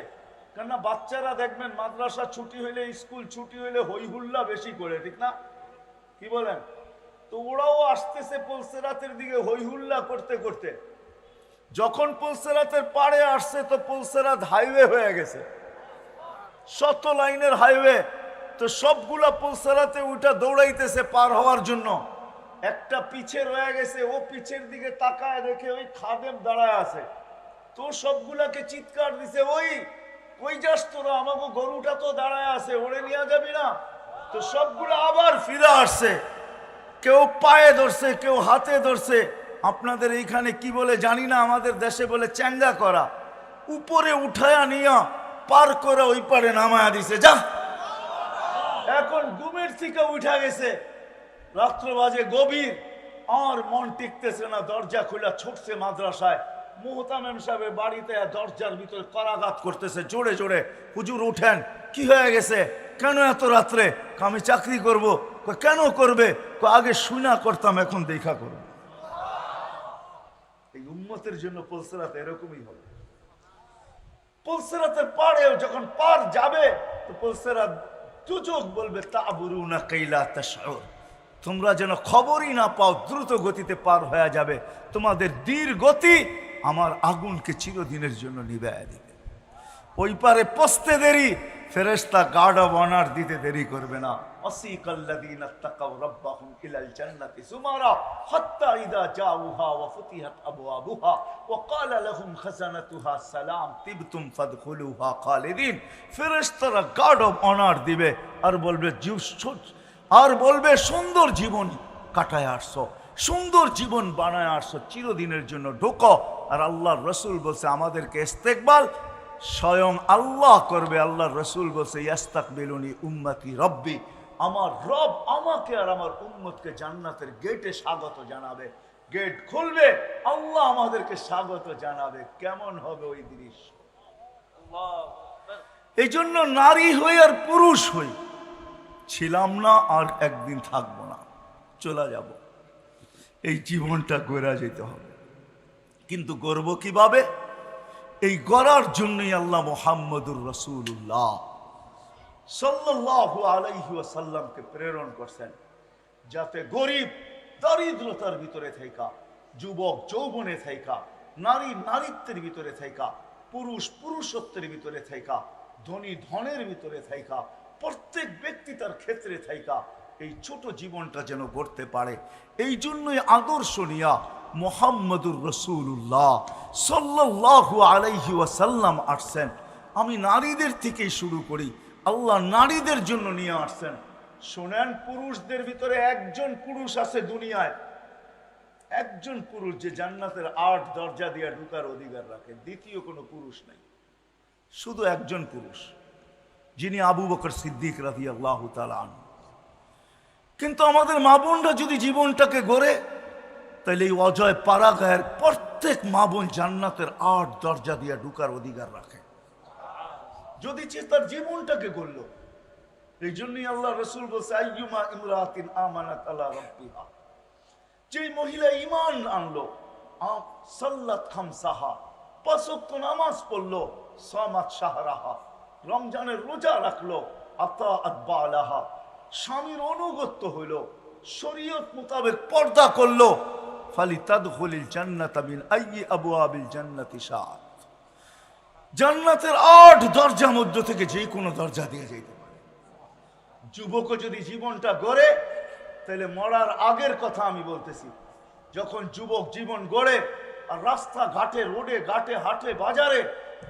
কেননা বাচ্চারা দেখবেন মাদ্রাসা ছুটি হইলে, স্কুল ছুটি হইলে হই হুল্লা বেশি করে, ঠিক না? কি বলেন? তো ওরাও আসতেছে পুলসিরাতের দিকে হই হুল্লা করতে করতে। যখন পুলসিরাতের পাড়ে আসছে তো পুলসিরাত হাইওয়ে হয়ে গেছে, শত লাইনের হাইওয়ে। তো সবগুলা পুলসিরাতে উঠা দৌড়াইতেছে পার হওয়ার জন্য। একটা পিছে রয়ে গেছে, ও পিছের দিকে তাকায় দেখে ওই খাদেম দাঁড়ায় আছে। তো সবগুলাকে চিৎকার দিছে, ওই কই যাস তোরা, আমাকে গরুটা তো দাঁড়ায় আছে, ওরে নিয়ে যাবি না? তো সবগুলো আবার ফিরে আসছে, কেউ পায়ে ধরছে, কেউ হাতে ধরছে। আপনাদের এইখানে কি বলে জানি না, আমাদের দেশে বলে চ্যাঙ্গা করা। উপরে উঠায়া নিয়া পার করে ওই পারে নামায়া দিছে, যা। এখন ঘুমের থেকে উঠা গেছে, রাত্র বাজে গভীর, আর মন টিকতেছে না, দরজা খুলে ছুটছে মাদ্রাসায়। মুহতামিম সাহেবের বাড়িতে দরজার ভিতরে করাঘাত করতেছে জোরে জোরে, হুজুর উঠেন, কি হয়ে গেছে, কেন এত রাত্রে? আমি চাকরি করব। কেন করবে? আগে শুনা করতাম, এখন দেখা করব। এই উম্মতের জন্য পুলসিরাত এরকমই হবে। পুলসিরাতের পাড়েও যখন পার যাবে তো পুলসিরাত দুচোখ বলবে তা'বুরুনা কাইলা তাশউর, তোমরা যেন খবরই না পাও, দ্রুত গতিতে পার হয়ে যাবে। তোমাদের ধীর গতি আমার আগুনকে চিরদিনের জন্য নিভাইয়া দিবে। ওই পারে পৌঁছতে দেরি, ফেরেশতা গার্ড অফ অনার দিতে দেরি করবে না। ওয়াসিকাল্লাযীনা তাকাউ রাব্বাহুম ইলাল জান্নাতি যুমারা হাত্তা ইযা জাউহা ওয়া ফুতিহাত আবওয়াবুহা ওয়া ক্বালা লাহুম খাযানাতুহা সালাম তিবতুম ফাদখুলুহা খালিদিন। ফেরেশতারা গার্ড অফ অনার দিবে আর বলবে সুন্দর জীবন কাটায় আসছো, সুন্দর জীবন বানায় আসছো, চিরদিনের জন্য ঢোকো। আর আল্লাহর রাসূল বলছে আমাদেরকে ইস্তেকবাল স্বয়ং আল্লাহ করবে। আল্লাহর রাসূল বলছে ইয়াস্তাকবিলুনি উম্মতি রব্বি, আমার রব আমাকে আর আমার উম্মতকে জান্নাতের গেটে স্বাগত জানাবে। গেট খুলবে, আল্লাহ আমাদেরকে স্বাগত জানাবে। কেমন হবে ওই দৃশ্য! এই জন্য নারী হই আর পুরুষ হই, ছিলাম না আর একদিন থাকবো না, চলে যাব। এই জীবনটা গড়া যেতে হবে, কিন্তু গড়ব কিভাবে? এই গড়ার জন্যই আল্লাহ মুহাম্মদুর রাসূলুল্লাহ সাল্লাল্লাহু আলাইহি ওয়াসাল্লামকে প্রেরণ করছেন, যাতে গরিব দারিদ্রতার ভিতরে থাকা, যুবক যৌবনে থাকা, নারী নারীত্বের ভিতরে থাকা, পুরুষ পুরুষত্বের ভিতরে থাকা, ধনী ধনের ভিতরে থাকা, প্রত্যেক ব্যক্তি তার ক্ষেত্রে থাকা এই ছোট জীবনটা যেন গড়তে পারে। এই জন্যই আদর্শ নিয়া মুহাম্মদুর রাসূলুল্লাহ সাল্লাল্লাহু আলাইহি ওয়াসাল্লাম আসছেন। আমি নারীদের থেকেই শুরু করি, আল্লাহ নারীদের জন্য নিয়ে আসছেন। শোনেন, পুরুষদের ভিতরে একজন পুরুষ আছে দুনিয়ায়, একজন পুরুষ যে জান্নাতের ৮ দরজা দিয়ে ঢোকার অধিকার রাখে, দ্বিতীয় কোনো পুরুষ নাই, শুধু একজন পুরুষ, যিনি আবু বকর সিদ্দিক রাদিয়াল্লাহু তাআলা আনহু। কিন্তু আমাদের মা বোনরা যদি জীবনটাকে গড়ে, তাহলে এই অজয় পাড়াগাঁয়ের প্রত্যেক মা বোন জান্নাতের ৮ দরজা দিয়ে ঢোকার অধিকার রাখে, যদি তার জীবনটাকে গড়ল। এই জন্যই আল্লাহ রাসূল বলছে আইয়ুমা ইমরাতিন আমানাত আলা রাব্বিহা, যে মহিলা ঈমান আনলো, সাল্লাত খামসাহা, ৫ ওয়াক্ত নামাজ পড়লো, সামাত শাহরাহা, রমজানের রোজা রাখলো, আতাআত বালাহা, স্বামীর অনুগত্য হইল, শরীয়ত মোতাবেক পর্দা করলো, ফালিতাদখুলিল জান্নাতা মিন আইয়ি আবওয়াবিল জান্নাতি শাআত, জান্নাতের ৮ দরজার মধ্য থেকে যে কোনো দরজা দিয়ে যেতে পারে। যুবকও যদি জীবনটা গড়ে, তাহলে মরার আগের কথা আমি বলতেছি, যখন যুবক জীবন গড়ে আর রাস্তা ঘাটে, রোডে ঘাটে, হাটে বাজারে,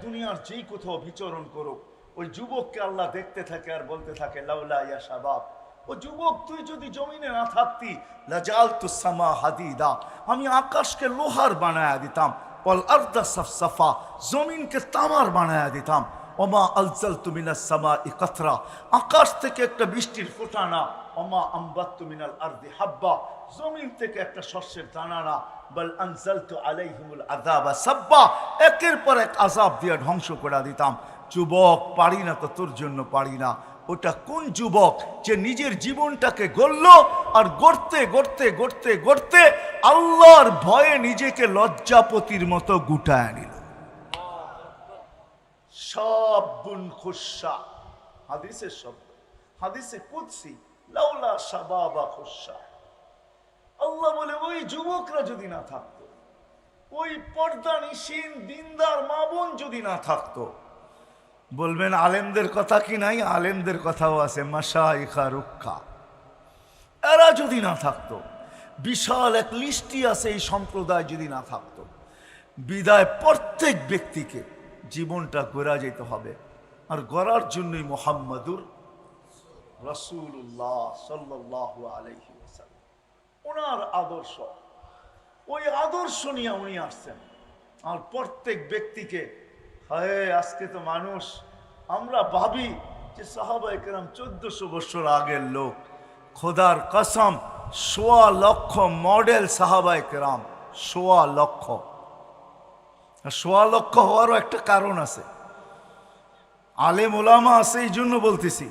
দুনিয়ার যেই কোথাও বিচরণ করুক, ওই যুবককে আল্লাহ দেখতে থাকে আর বলতে থাকে লাউলা ইয়া শাবাব, ও যুবক তুই যদি জমিনে না থাকতি, লাজালতুস সামা হাদিদা, আমি আকাশকে লোহার বানায়া দিতাম, ওয়াল আরদা সাফসাফা, জমিনকে তামার বানায়া দিতাম, ওমা আলজালতু মিনাস সামাই কাতরা, আকাশ থেকে একটা বৃষ্টির ফোঁটা না, ওমা আমবাততু মিনাল আরদি হাব্বা, জমিন থেকে একটা শস্যের দানা না, বল আনজালতু আলাইহিমুল আযাবা সাব্বা, একের পর এক আযাব দিয়ে ধ্বংস করে দিতাম। যুবক পারি না তো তোর জন্য পারি না। ওটা কোন যুবক যে নিজের জীবনটাকে গড়ল আর গড়তে গড়তে গড়তে গড়তে আল্লাহর ভয়ে নিজেকে লজ্জাপতির মতো গুটায় নিল। শাবুন খুশা, হাদিসের শব্দ, হাদিসে কুদসি, লাউলা শাবাবা খুশা, আল্লাহ বলে ওই যুবকরা যদি না থাকতো, ওই পর্দা নিশীন দিনদার মা বোন যদি না থাকতো, বলবেন আলেমদের কথা কি নাই? আলেমদের কথাও আছে, মাশাইখা রুক্কা, এরা যদি না থাকতো, বিশাল এক লিস্টি আছে, এই সম্প্রদায় যদি না থাকতো, বিদায় প্রত্যেক ব্যক্তিকে জীবনটা গড়া যেতে হবে। আর গড়ার জন্যই মুহাম্মদুর রাসূলুল্লাহ সাল্লাল্লাহু আলাইহি ওয়াসাল্লাম, ওনার আদর্শ, ওই আদর্শ নিয়ে উনি আসছেন। আর প্রত্যেক ব্যক্তিকে, হায় আজকে তো মানুষ, আমরা ভাবি যে সাহাবায়ে কেরাম 1400 বছর আগের লোক, খোদার কসম সোয়া লক্ষ মডেল সাহাবায়ে কেরাম, সোয়া লক্ষ। সোয়া লক্ষ হওয়ারও একটা কারণ আছে, আলেম ওলামা আছে, এই জন্য বলতেছি।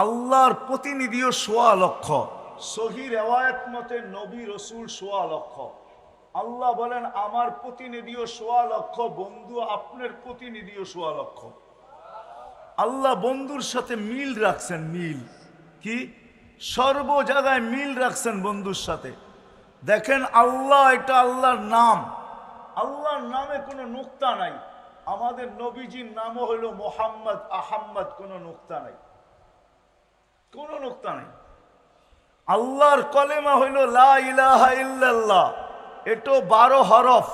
আল্লাহর প্রতিনিধিও সোয়া লক্ষ, সহি রেওয়ায়াত মতে নবী রসুল সোয়া লক্ষ। আল্লাহ বলেন আমার প্রতিনিধিও সোয়া লক্ষ, বন্ধু আপনার প্রতিনিধিও সোয়া লক্ষ। আল্লাহ বন্ধুর সাথে মিল রাখছেন, মিল কি সর্ব জায়গায় মিল রাখছেন বন্ধুর সাথে। দেখেন আল্লাহ, এটা আল্লাহর নাম, আল্লাহর নামে কোনো নুক্তা নাই। আমাদের নবীজির নামও হইল মোহাম্মদ আহাম্মদ, কোনো নুক্তা নাই, কোনো নুক্তা নাই। আল্লাহর কলেমা হইল লা ইলাহা ইল্লাল্লাহ, এটাও 12 হরফ,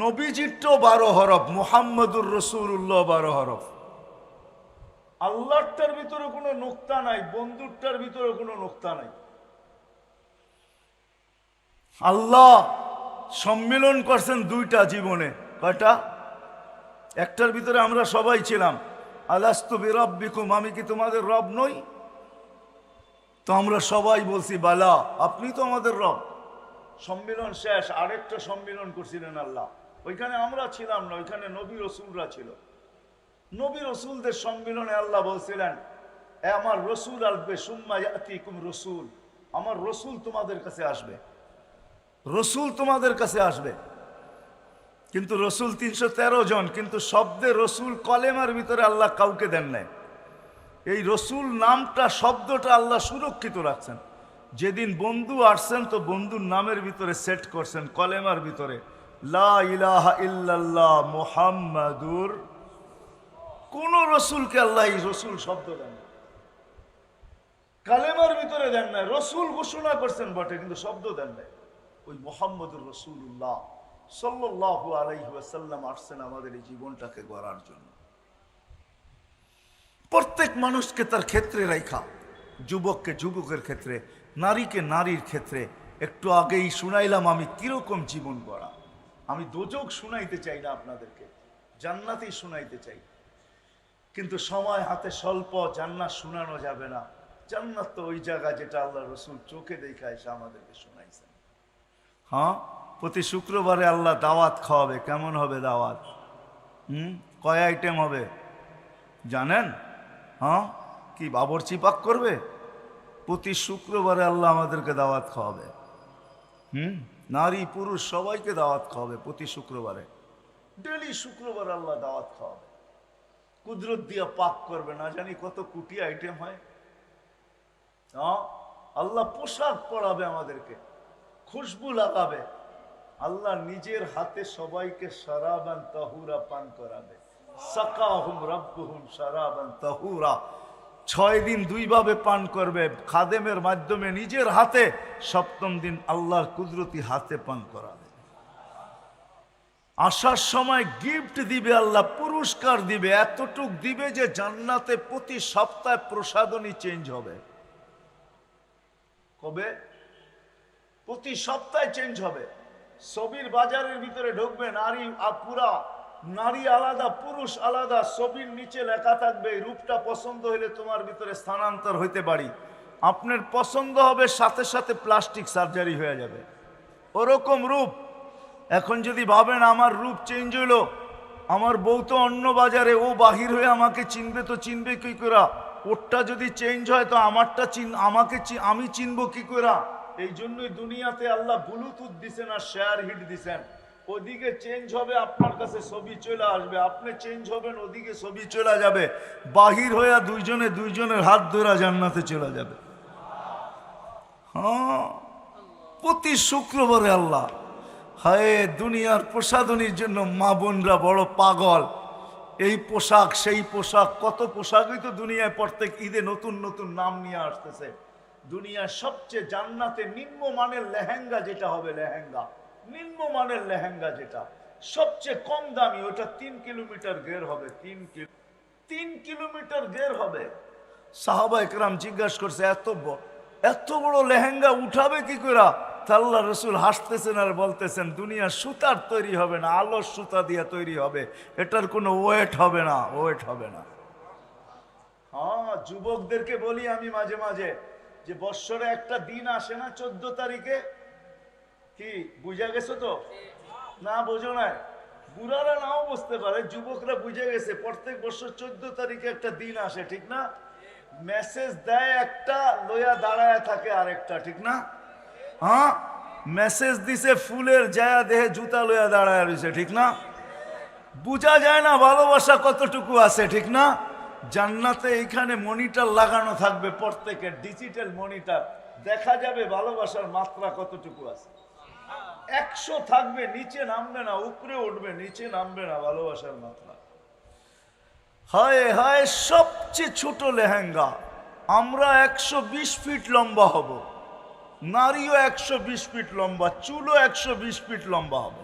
নবীজিরটাও 12 হরফ, মুহাম্মদুর রাসূলুল্লাহ 12 হরফ। আল্লাহটার ভিতরে কোনো নুক্তা নাই, বন্ধুরটার ভিতরে কোনো নুক্তা নাই। আল্লাহ সম্মিলন করছেন দুইটা জীবনে, কয়টা? একটার ভিতরে আমরা সবাই ছিলাম, আলাস্তু বিরাব্বিকুম, আমি কি তোমাদের রব নই? তো আমরা সবাই বলছি বালা, আপনি তো আমাদের রব। সম্মিলন শেষ, আরেকটা সম্মিলন করছিলেন আল্লাহ, ওইখানে আমরা ছিলাম না, ওইখানে নবী রসুলরা ছিল। নবী রসুলদের সম্মিলনে আল্লাহ বলছিলেন এ আমার রসুল আসবে, সুম্মা ইয়াতিকুম রসুল, আমার রসুল তোমাদের কাছে আসবে, রসুল তোমাদের কাছে আসবে। কিন্তু রসুল 313 জন, কিন্তু শব্দে রসুল কলেমার ভিতরে আল্লাহ কাউকে দেন নাই। এই রসুল নামটা, শব্দটা আল্লাহ সুরক্ষিত রাখছেন। যেদিন বন্ধু আসছেন তো বন্ধুর নামের ভিতরে সেট করছেন, কলেমার ভিতরে লা ইলাহা ইল্লাল্লাহ মুহাম্মাদুর। কোন রসুলকে আল্লাহ এই রসুল শব্দ দেন না, কালেমার ভিতরে দেন নাই। রসুল ঘোষণা করছেন বটে, কিন্তু শব্দ দেন নাই। ওই মুহাম্মদুর রাসূলুল্লাহ সাল্লাল্লাহু আলাইহি ওয়াসাল্লাম আসছেন আমাদের এই জীবনটাকে গড়ার জন্য। প্রত্যেক মানুষকে তার ক্ষেত্রে রাখা, যুবককে যুবকের ক্ষেত্রে, নারীকে নারীর ক্ষেত্রে। একটু আগেই শুনাইলাম আমি কিরকম জীবন গড়া। আমি দোজক শুনাইতে চাই না আপনাদেরকে, জান্নাতেই শুনাইতে চাই, কিন্তু সময় হাতে স্বল্প, জান্নাত শোনানো যাবে না। জান্নাত তো ওই জায়গা যেটা আল্লাহ রসুল চোখে দেখা এসে আমাদেরকে শোনাইছেন। হ্যাঁ, প্রতি শুক্রবারে আল্লাহ দাওয়াত খাওয়াবে। কেমন হবে দাওয়াত? কয় আইটেম হবে জানেন? হ্যাঁ, কি বাবরচি পাক করবে? প্রতি শুক্রবারে আল্লাহ আমাদেরকে দাওয়াত খাওয়াবে। নারী পুরুষ সবাইকে দাওয়াত খাওয়াবে প্রতি শুক্রবারে। ডেলি শুক্রবার আল্লাহ দাওয়াত খাওয়াবে, কুদরত দিয়া পাক করবে। না জানি কত কোটি আইটেম হয়। হ্যাঁ, আল্লাহ পোশাক পরাবে আমাদেরকে, খুশবু লাগাবে। আল্লাহ নিজের হাতে সবাইকে শারাবান তাহুরা পান করাবে। সাকাহুম রাব্বুহুম শারাবান তাহুরা। 6 দিন 2 ভাবে পান করবে, খাদেমের মাধ্যমে নিজের হাতে। 7ম দিন আল্লাহর কুদরতি হাতে পান করাবে। আসার সময় গিফট দিবে আল্লাহ, পুরস্কার দিবে, এতটুক দিবে যে জান্নাতে প্রতি সপ্তাহে প্রসাদনী চেঞ্জ হবে। কবে? প্রতি সপ্তাহে চেঞ্জ হবে। ছবির বাজারের ভিতরে ঢুকবে, নারী পুরা, নারী আলাদা পুরুষ আলাদা, ছবির নিচে লেখা থাকবে এই রূপটা পছন্দ হলে তোমার ভিতরে স্থানান্তর হইতে পারি। আপনার পছন্দ হবে, সাথে সাথে প্লাস্টিক সার্জারি হয়ে যাবে, ওরকম রূপ। এখন যদি ভাবেন আমার রূপ চেঞ্জ হইলো, আমার বউ তো অন্য বাজারে, ও বাহির হয়ে আমাকে চিনবে, তো চিনবে কি করে? ওরটা যদি চেঞ্জ হয় তো আমারটা আমি চিনবো কি করে? এই জন্যই দুনিয়াতে আল্লাহ ব্লুটুথ দিছেন আর শেয়ার হিট দিছেন। ওদিকে চেঞ্জ হবে, আপনার কাছে ছবি চলে আসবে, আপনি চেঞ্জ হবেন, ওদিকে ছবি চলে যাবে। বাহির হইয়া দুইজনের হাত ধরা জান্নাতে চলে যাবে। হ্যাঁ, প্রতি শুক্রবারে আল্লাহ। হায়, দুনিয়ার প্রসাদনীর জন্য মা বোনরা বড় পাগল। এই পোশাক সেই পোশাক, কত পোশাকই তো দুনিয়ায় প্রত্যেক ঈদে নতুন নতুন নাম নিয়ে আসতেছে। দুনিয়ার সবচেয়ে জান্নাতে নিম্নমানের লেহেঙ্গা যেটা হবে, লেহেঙ্গা নিম্নমানের লেহেঙ্গা যেটা সবচেয়ে কম দামি, ওটা 3 কিলোমিটার গের হবে। 3 কিলোমিটার গের হবে। সাহাবা একরাম জিজ্ঞাসা করছে এত বড় লেহেঙ্গা উঠাবে কি করে? আল্লাহ রসুল হাসতেছেন আর বলতেছেন দুনিয়া সুতার তৈরি হবে না, আলোর সুতা দিয়ে তৈরি হবে, এটার কোনো ওয়েট হবে না, ওয়েট হবে না। হ্যাঁ, যুবকদেরকে বলি আমি মাঝে মাঝে, যে বৎসরে একটা দিন আসে না 14 তারিখে, কি বুঝা গেছো তো? না বোঝো না, বুড়ারা নাও বুঝতে পারে, যুবকরা বুঝে গেছে প্রত্যেক বছর 14 তারিখে একটা দিন আসে, ঠিক না? মেসেজ দেয় একটা, লইয়া দাঁড়ায় থাকে আরেকটা, ঠিক না? হ্যাঁ, মেসেজ দিছে ফুলের জায়া দেহে জুতা লইয়া দাঁড়ায় রয়েছে, ঠিক না? বুঝা যায় না ভালোবাসা কতটুকু আছে, ঠিক না? জান্নাতে এইখানে মনিটর লাগানো থাকবে, প্রত্যেকের ডিজিটাল মনিটর, দেখা যাবে ভালোবাসার মাত্রা কতটুকু আছে। 100 থাকবে, নিচে নামবে না, উপরে উঠবে, নিচে নামবে না ভালোবাসার মাত্রা। হায় হায়, সবচেয়ে ছোট লেহেঙ্গা, আমরা 120 ফিট লম্বা হব, নারীও 120 ফিট লম্বা, চুলও 120 ফিট লম্বা হবে।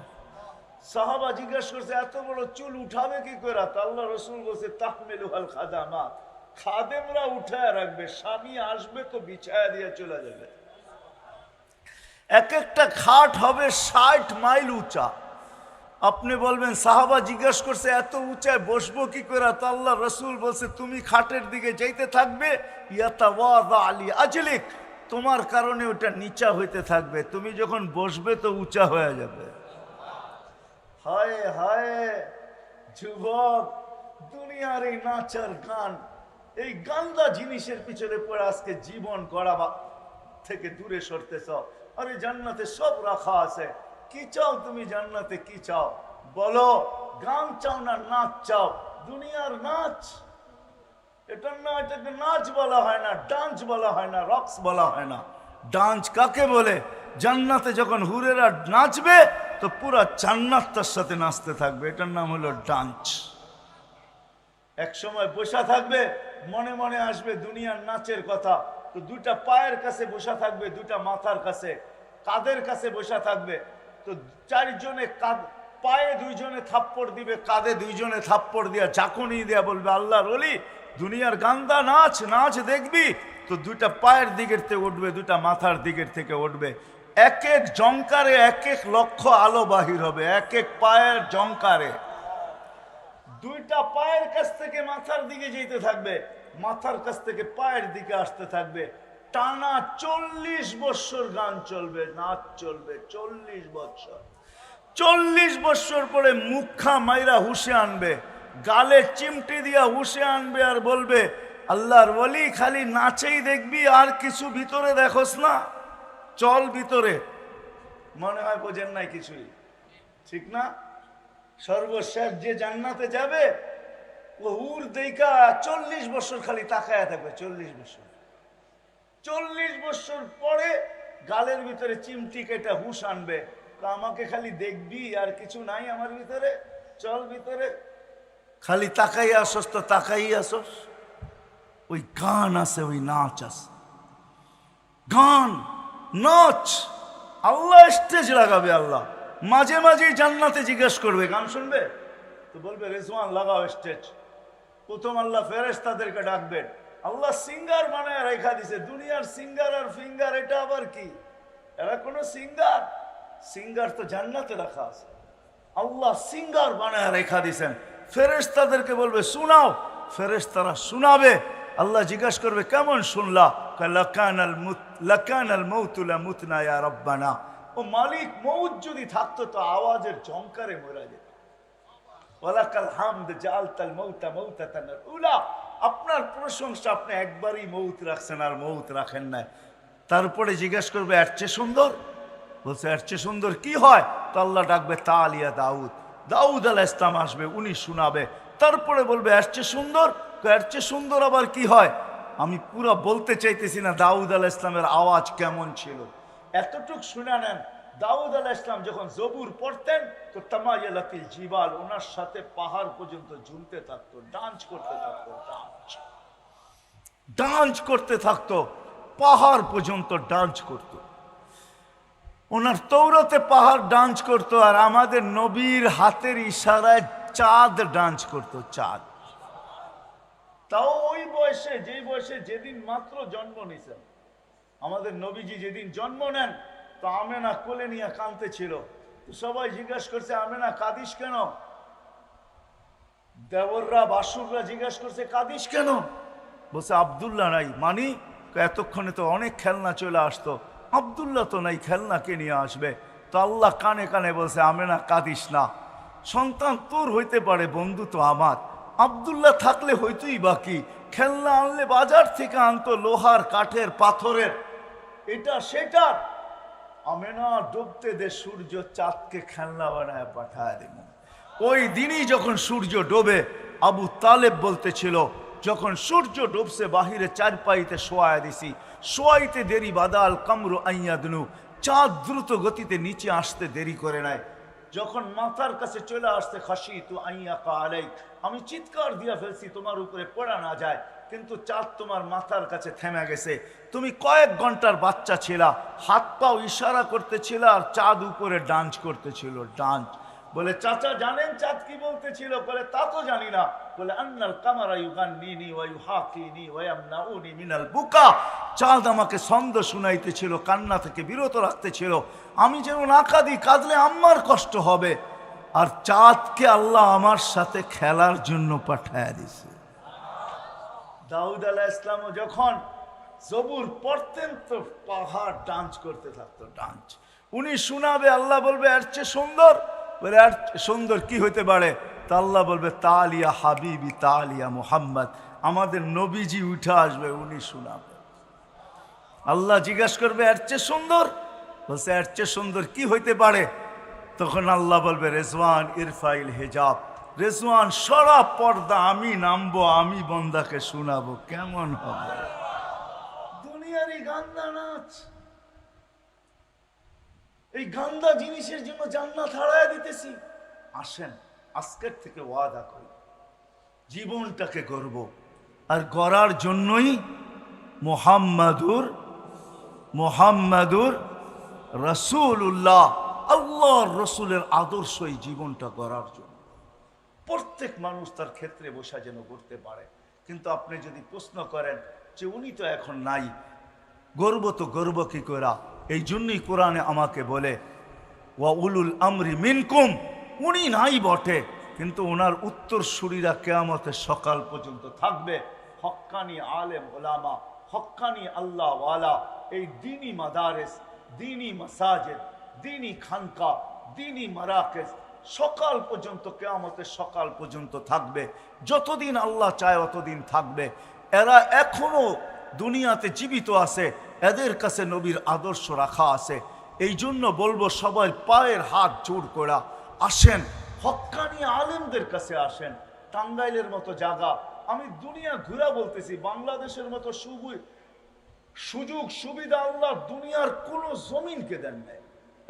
সাহাবা জিজ্ঞাসা করছে এত বড় চুল উঠাবে কি করে? আল্লাহ রসুল বলছে তাহমিলুল খাদামাত, খাদেমরা উঠায় রাখবে, স্বামী আসবে তো বিছায়া দিয়ে চলে যাবে। এক একটা খাট হবে 60 মাইল উঁচা। আপনি বলবেন সাহাবা জিজ্ঞাসা করছে এত উঁচায় বসবো কি করে? আল্লাহ রসুল বলছে তুমি খাটের দিকে যাইতে থাকবে, ইয়াতাওয়াদা আলী আজলিক, তোমার কারণে ওটা নিচা হইতে থাকবে, তুমি যখন বসবে তো উঁচা হয়ে যাবে। হায় হায় যুবক, দুনিয়ার এই নাচার গান, এই গান্দা জিনিসের পিছনে পড়ে আজকে জীবন গড়া থেকে দূরে সরতেছ। আরে জান্নাতে সব রাখা আছে, কি চাও তুমি জান্নাতে? কি চাও বলো? গান চাও না নাচ চাও? দুনিয়ার নাচ, এটা না, এটাকে নাচ বলা হয় না, ডান্স বলা হয় না, রক্স বলা হয় না। ডান্স কাকে বলে? জান্নাতে যখন হুরেরা নাচবে তো পুরা জান্নাত তার সাথে নাচতে থাকবে, এটার নাম হলো ডান্স। এক সময় বসা থাকবে, মনে মনে আসবে দুনিয়ার নাচের কথা, তো দুইটা পায়ের কাছে বসা থাকবে, দুইটা মাথার কাছে, কাঁধের কাছে বসা থাকবে, তো চারজনে পায়ে দুইজনে থাপ্পড় দিবে, কাঁধে দুইজনে থাপ্পড় দিয়া ঝাঁকুনি দিয়া বলবে আল্লাহর ওলি দুনিয়ার গান্দা নাচ, নাচ দেখবি? তো দুইটা পায়ের দিকের থেকে উঠবে, দুইটা মাথার দিকের থেকে উঠবে, এক এক জঙ্কারে এক এক লক্ষ আলো বাহির হবে, এক এক পায়ের জঙ্কারে। দুইটা পায়ের কাছ থেকে মাথার দিকে যেতে থাকবে, মাথার কাছ থেকে পায়ের দিকে আসতে থাকবে, টানা 40 বৎসর গান চলবে, নাচ চলবে, 40 বৎসর। 40 বৎসর পরে মুখা মাইরা হুশে আনবে, গালে চিমটি দিয়া হুশে আনবে, আর বলবে আল্লাহর ওলি খালি নাচেই দেখবি, আর কিছু ভিতরে দেখোস না, চল ভিতরে। মনে হয় বোঝেন নাই কিছুই, ঠিক না? সর্বশেষ যে জান্নাতে যাবে ও হুর দেখা 40 বছর খালি তাকায়া থাকবে, 40 বছর। 40 বছর পরে গালের ভিতরে চিমটি কেটে হুশ আনবে, আমাকে খালি দেখবি, আর কিছু নাই আমার ভিতরে, চল ভিতরে। খালি তাকাই আসস তো তাকাই আসস। ওই গান আছে, ওই নাচ আছে, গান নাচ। আল্লাহ স্টেজ লাগাবে, আল্লাহ মাঝে মাঝে জান্নাতে জিজ্ঞেস করবে গান শুনবে, তো বলবে রেজওয়ান লাগাও স্টেজ। প্রথম আল্লাহ ফেরেশতাদেরকে ডাকবেন, আল্লাহ সিঙ্গার বানায় রেখা দিছে, দুনিয়ার সিঙ্গার আর ফিঙ্গার এটা আবার কি? এরা কোন সিঙ্গার? সিঙ্গার তো জান্নাতে রাখা আছে, আল্লাহ সিঙ্গার বানায় রেখা দিছেন। ফেরেশতাদেরকে বলবে শোনাও, ফেরেশতারা শোনাবে। আল্লাহ জিজ্ঞাসা করবে কেমন শুনলা? লাকানাল মাউতু লামুতনা ইয়া রাব্বানা। ও মালিক, মউত যদি থাকতো তো আওয়াজের ঝংকারে মরা যেত। ওয়ালাকাল হামদ জাআলতাল মাউতা মাউতাতান উলা। আপনার প্রশংসা, আপনি একবারই মউত রাখছেন আর মউত রাখেন না। তারপরে জিজ্ঞাসা করবে এর চেয়ে সুন্দর? বলছে এর চেয়ে সুন্দর কি হয়? তো আল্লাহ ডাকবে তালিয়া দাউদ, দাউদ আলাইহিস সালাম আসবে, উনি শোনাবে। তারপরে বলবে এর চেয়ে সুন্দর? এর চেয়ে সুন্দর আবার কি হয়? আমি পুরো বলতে চাইতেছি না দাউদ আলাইহিস সালামের আওয়াজ কেমন ছিল, এতটুক শুনে নেন। দাউদ আলাইহিস সালাম যখন জবুর পড়তেন তো তামায়ালাতিল জিবাল, ওনার সাথে পাহাড় পর্যন্ত ঝুলতে থাকতো, ডান্স করতে থাকতো, ডান্স করতে থাকতো, পাহাড় পর্যন্ত ডান্স করতো। ওনার তৌরাতে পাহাড় ডান্স করতো, আর আমাদের নবীর হাতের ইশারায় চাঁদ ডান্স করতো, চাঁদ। তাও ওই বয়সে, যেই বয়সে যেদিন মাত্র জন্ম নিয়েছেন আমাদের নবীজি, যেদিন জন্ম নেন তো আমেনা কোলে নিয়ে কাঁদতে ছিল। তো সবাই জিজ্ঞাসা করছে আমেনা কাঁদিস কেন? দেবররা বাসুররা জিজ্ঞাসা করছে কাঁদিস কেন? বলছে আব্দুল্লাহ নাই। মানি এতক্ষণে তো অনেক খেলনা চলে আসতো, আব্দুল্লাহ তো নাই, খেলনা কে নিয়ে আসবে? তো আল্লাহ কানে কানে বলছে, আমেনা কাঁদিস না, সন্তান তোর হইতে পারে, বন্ধু তো আমার। আব্দুল্লাহ থাকলে হইতোই বাকি, খেলনা আনলে বাজার থেকে আনতো লোহার, কাঠের, পাথরের, এটা সেটা। আমেনা ডুবতে দে সূর্য, চাঁদকে খেলনা বানায় পাঠায় দেব। ওই দিনই যখন সূর্য ডোবে, আবু তালেব বলতেছিল, যখন সূর্য ডুবছে বাহিরে চারপাইতে শোয়ায় দিছি, শোয়াইতে দেরি বাদাল কামরু আইয়াদনু, চাঁদ দ্রুত গতিতে নিচে আসতে দেরি করে নাই। যখন মাথার কাছে চলে আসতে, খাসি তু আইয়াকা আলাইক, আমি চিৎকার দিয়া ফেলছি তোমার উপরে পড়া না যায়, কিন্তু চাঁদ তোমার মাথার কাছে থেমে গেছে। তুমি কয়েক ঘন্টার বাচ্চা ছিলা, হাত পাও ইশারা করতেছিল, আর চাঁদ উপরে ডান্স করতেছিল, ডান্স। বলে চাচা জানেন চাঁদ কি বলতেছিল? বলে তা তো জানি না। বলে আন্নাল কামারা ইউগান্নিনি ওয়া ইউহাকিনি ওয়া ইয়ামনাউনি মিনাল বুকা, চাঁদ আমাকে ছন্দ শুনাইতেছিল, কান্না থেকে বিরত রাখতেছিল, আমি যেন না কাঁদি, কাঁদলে আমার কষ্ট হবে। আর চাঁদকে আল্লাহ আমার সাথে খেলার জন্য পাঠায় দিছে। দাউদ আলাইহিস সালামও যখন জবুর পড়তেন তো পাহাড় ডান্স করতে থাকতো, ডান্স। উনি শোনাবে, আল্লাহ বলবে এর চেয়ে সুন্দর, বলে আর সুন্দর কি হইতে পারে? তা আল্লাহ বলবে তালিয়া হাবিবি তালিয়া মুহাম্মদ, আমাদের নবীজি উঠে আসবে, উনি শোনাবে। আল্লাহ জিজ্ঞাসা করবে এর চেয়ে সুন্দর? বলছে এর চেয়ে সুন্দর কি হইতে পারে? তখন আল্লাহ বলবে রেজওয়ান ইরফাইল হিজাব, রেজওয়ান সরা পর্দা, আমি নামবো, আমি বন্দাকে শোনাবো। কেমন হবে? দুনিয়ারই গান্দা নাচ, এই গান্দা জিনিসের জন্য জান্নাত হারায় দিতেছি। আসেন আজকের থেকে ওয়াদা করি, জীবনটাকে গড়ব, আর গড়ার জন্যই মুহাম্মাদুর রাসূলুল্লাহ, আল্লাহর রসুলের আদর্শই জীবনটা গড়ার জন্য। প্রত্যেক মানুষ তার ক্ষেত্রে বসা যেন করতে পারে। কিন্তু আপনি যদি প্রশ্ন করেন যে উনি তো এখন নাই, গর্ব তো গর্ব কি করা? এই জন্যই কোরআনে আমাকে বলে ওয়া উলুল আমরি মিনকুম, উনি নাই বটে, কিন্তু ওনার উত্তরসূরিরা কিয়ামতের সকাল পর্যন্ত থাকবে। হক্কানি আলেম ওলামা, হক্কানি আল্লাহ ওয়ালা, এই দ্বীনি মাদারেস, দ্বীনি মাসাজিদ, দ্বীনি খানকা, দ্বীনি মারাকেজ সকাল পর্যন্ত, কিয়ামতের সকাল পর্যন্ত থাকবে। যতদিন আল্লাহ চায় অতদিন থাকবে। এরা এখনো দুনিয়াতে জীবিত আছে, এদের কাছে নবীর আদর্শ রাখা আছে। এই জন্য বলবো সবাই পায়ের হাত জোড় করা আসেন, হক্কানি আলেমদের কাছে আসেন। টাঙ্গাইলের মতো জায়গা, আমি দুনিয়া ঘুরা বলতেছি, বাংলাদেশের মতো সুযোগ সুবিধা আল্লাহ দুনিয়ার কোনো জমিনকে দেন নাই।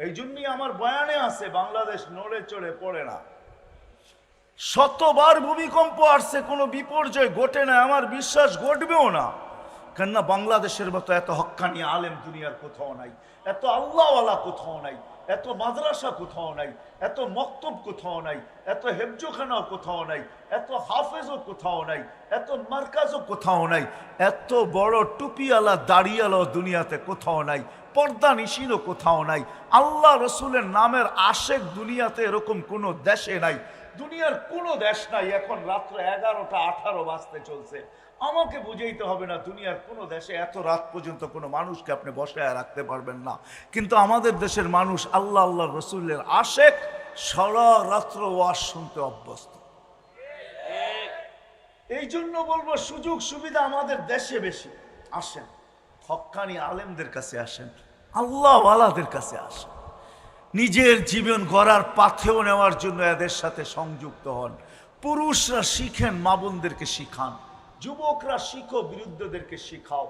এই জন্যই আমার বয়ানে আছে বাংলাদেশ নড়ে চড়ে পড়ে না। শতবার ভূমিকম্প আসছে, কোনো বিপর্যয় ঘটে না, আমার বিশ্বাস ঘটবেও না। কেননা বাংলাদেশের মতো এত হক্কানি আলেম দুনিয়ার কোথাও নাই, এত আল্লাহওয়ালা কোথাও নাই, এত মাদ্রাসা কোথাও নাই, এত মক্তব কোথাও নাই, এত হেফজোখানাও কোথাও নাই, এত হাফেজও কোথাও নাই, এত মার্কাজও কোথাও নাই, এত বড় টুপিওয়ালা দাড়িওয়ালাও দুনিয়াতে কোথাও নাই, পর্দা নিশিনও কোথাও নাই। আল্লাহ রসুলের নামের আশেক দুনিয়াতে এরকম কোনো দেশে নাই, দুনিয়ার কোনো দেশ নাই। এখন রাত্র 11টা 18 বাজতে চলছে, আমাকে বুঝাইতে হবে না দুনিয়ার কোনো দেশে এত রাত পর্যন্ত কোনো মানুষকে আপনি বসায় রাখতে পারবেন না। কিন্তু আমাদের দেশের মানুষ আল্লাহ আল্লাহ রসুলের আশেক, সারা রাত্র ওয়াজ শুনতে অভ্যস্ত। এই জন্য বলবো সুযোগ সুবিধা আমাদের দেশে বেশি। আসেন হক্কানি আলেমদের কাছে আসেন, আল্লাহওয়ালাদের কাছে আসেন, নিজের জীবন গড়ার পাথেও নেওয়ার জন্য এদের সাথে সংযুক্ত হন। পুরুষরা শিখেন, মা বোনদেরকে শিখান, যুবকরা শিখো, বিরুদ্ধদেরকে শিখাও,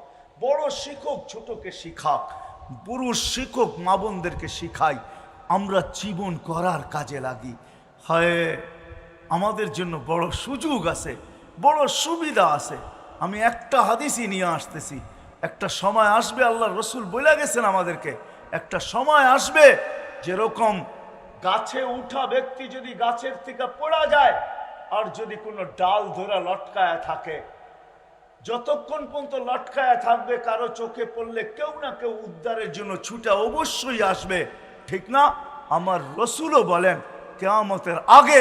বড় শিক্ষক ছোটকে শিখাক, পুরুষ শিক্ষক মা বোনদেরকে শিখাই, আমরা জীবন করার কাজে লাগি। হয় আমাদের জন্য বড় সুযোগ আছে, বড় সুবিধা আছে। আমি একটা হাদিসই নিয়ে আসতেছি, একটা সময় আসবে, আল্লাহ রসুল বলে গেছেন আমাদেরকে, একটা সময় আসবে যেরকম গাছে উঠা ব্যক্তি যদি গাছের থেকে পড়া যায়, আর যদি কোনো ডাল ধরা লটকায়া থাকে, যতক্ষণ পর্যন্ত লটকায়া থাকবে কারো চোখে পড়লে কেউ না কেউ উদ্ধারের জন্য ছুটে অবশ্যই আসবে, ঠিক না? আমার রসুলও বলেন কিয়ামতের আগে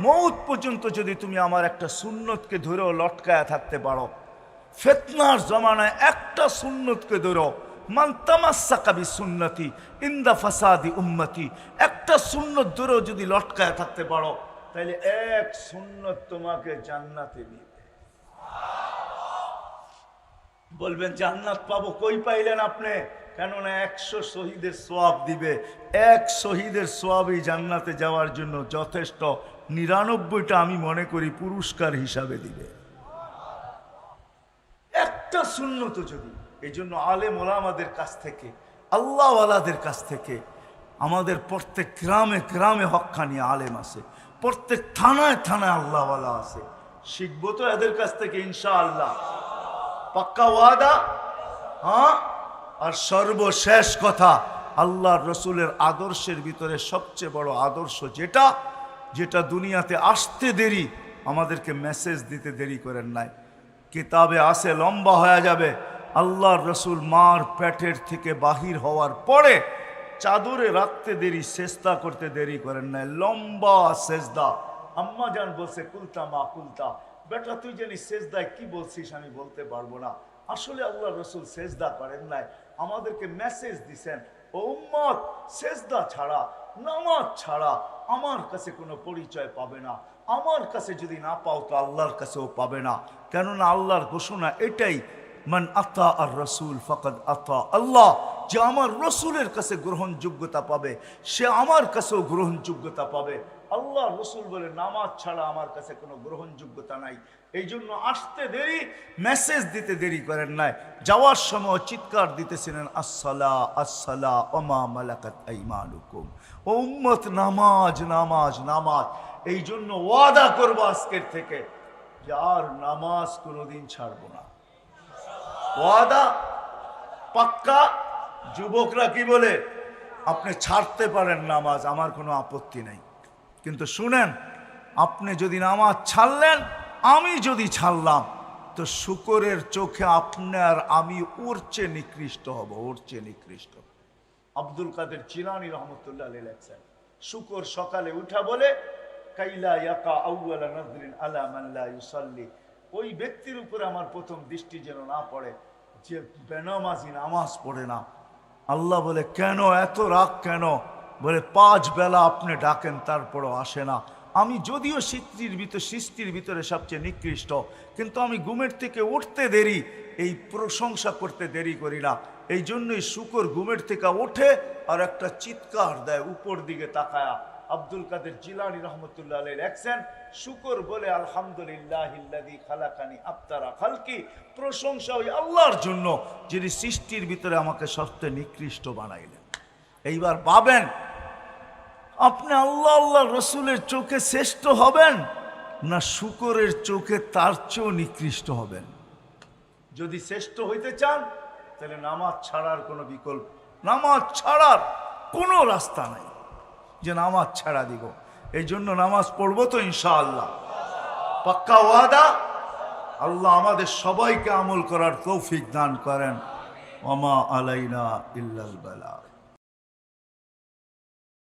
মৌত পর্যন্ত যদি তুমি আমার একটা সুন্নতকে ধরেও লটকায়া থাকতে পারো, ফিতনার জমানায় একটা সুন্নতকে ধরো, মান তামাসসাকা বিসুন্নতি ইনদা ফাসাদি উম্মতি, একটা সুন্নত ধরেও যদি লটকায় থাকতে পারো তাহলে এক সুন্নত তোমাকে জান্নাতে নিবে। বলবেন জান্নাত পাবো, কই পাইলেন আপনি? কেননা 100 শহীদের সওয়াব দিবে, এক শহীদের সওয়াবই জান্নাতে যাওয়ার জন্য যথেষ্ট, 99টা আমি মনে করি পুরস্কার হিসাবে দিবে, একটা সুন্নত যদি। এই জন্য আলেম ওলামাদের কাছ থেকে, আল্লাহওয়ালাদের কাছ থেকে, আমাদের প্রত্যেক গ্রামে গ্রামে হক্কানি আলেম আছে, প্রত্যেক থানায় থানায় আল্লাহওয়ালা আছে, শিখবো তো এদের কাছ থেকে ইনশাআল্লাহ, পাক্কা ওয়াদা। হ্যাঁ, আর সর্বশেষ কথা, আল্লাহর রসুলের আদর্শের ভিতরে সবচেয়ে বড় আদর্শ যেটা, যেটা দুনিয়াতে আসতে দেরি, আমাদেরকে মেসেজ দিতে দেরি করেন নাই, কিতাবে আছে, লম্বা হয়ে যাবে। আল্লাহর রসুল মার পেটের থেকে বাহির হওয়ার পরে চাদরে রাখতে দেরি, সেজদা করতে দেরি করেন নাই, লম্বা সেজদা। আম্মা জান বলছে কুলতা মা কুলতা, বেটা তুই জানি সেজদায় কি বলছিস আমি বলতে পারবো না। আসলে আল্লাহ রসুল সেজদা করেন নাই, আমাদেরকে মেসেজ দিছেন, ও উম্মত, সেজদা ছাড়া, নামাজ ছাড়া আমার কাছে কোনো পরিচয় পাবে না, আমার কাছে যদি না পাও তো আল্লাহর কাছেও পাবে না। কেননা আল্লাহর ঘোষণা এটাই, মান আতা আর রসুল ফাকাদ আতা আল্লাহ, যে আমার রসুলের কাছে গ্রহণযোগ্যতা পাবে সে আমার কাছেও গ্রহণযোগ্যতা পাবে। আল্লাহ রসুল বলে নামাজ ছাড়া আমার কাছে কোনো গ্রহণযোগ্যতা নাই। এই জন্য আসতে দেরি, মেসেজ দিতে দেরি করেন নাই, যাওয়ার সময় চিৎকার দিতেছিলেন আসসালা আসসালা ওমা মালাকাত আইমানুকুম, ও উম্মত নামাজ নামাজ নামাজ। এই জন্য ওয়াদা করবো আজকের থেকে যে আর নামাজ কোনোদিন ছাড়বো না, ওয়াদা পাক্কা। যুবকরা কি বলে, আপনি ছাড়তে পারেন নামাজ, আমার কোনো আপত্তি নাই, কিন্তু শুনেন, আপনি যদি নামাজ ছাড়লেন, আমি যদি ছাড়লাম, তো শুকরের চোখে আপনার আমি ওর চেয়ে নিকৃষ্ট হব, ওর চেয়ে নিকৃষ্ট। আব্দুল কাদের জিলানী রহমতুল্লাহ আলাইহি লেখেন, শুকর সকালে উঠা বলে কাইলা ইয়াকা আউয়ালা নাযরিন আলা মান লা ইউসাল্লি, ওই ব্যক্তির উপরে আমার প্রথম দৃষ্টি যেন না পড়ে যে বেনামাজি নামাজ পড়ে না। আল্লাহ বলে কেন এত রাগ কেন? বলে 5 বেলা আপনি ডাকেন তারপরও আসে না। আমি যদিও সৃষ্টির ভিতরে সবচেয়ে নিকৃষ্ট, কিন্তু আমি ঘুমের থেকে উঠতে দেরি, এই প্রশংসা করতে দেরি করি না। এই জন্যই শুকর ঘুমের থেকে ওঠে আর একটা চিৎকার দেয় উপর দিকে তাকায়া। আব্দুল কাদের জিলানী রহমতুল্লাহ আলাইহি লেখেন, শুকর বলে আলহামদুলিল্লাহিল্লাযী খালাকানি আফতারা খালকি, প্রশংসা ওই আল্লাহর জন্য যিনি সৃষ্টির ভিতরে আমাকে সবচেয়ে নিকৃষ্ট বানাইলেন। এইবার ভাবেন, আপনি আল্লাহ আল্লাহ রসুলের চোখে শ্রেষ্ঠ হবেন না শুকরের চোখে তার চেয়েও নিকৃষ্ট হবেন? যদি শ্রেষ্ঠ হইতে চান তাহলে নামাজ ছাড়ার কোনো বিকল্প, নামাজ ছাড়ার কোনো রাস্তা নাই যে নামাজ ছাড়া দিব। এই জন্য নামাজ পড়বো তো ইনশাআল্লাহ, পাক্কা ওয়াদা। আল্লাহ আমাদের সবাইকে আমল করার তৌফিক দান করেন। ওমা আলাইনা ইল্লাল বালাগ।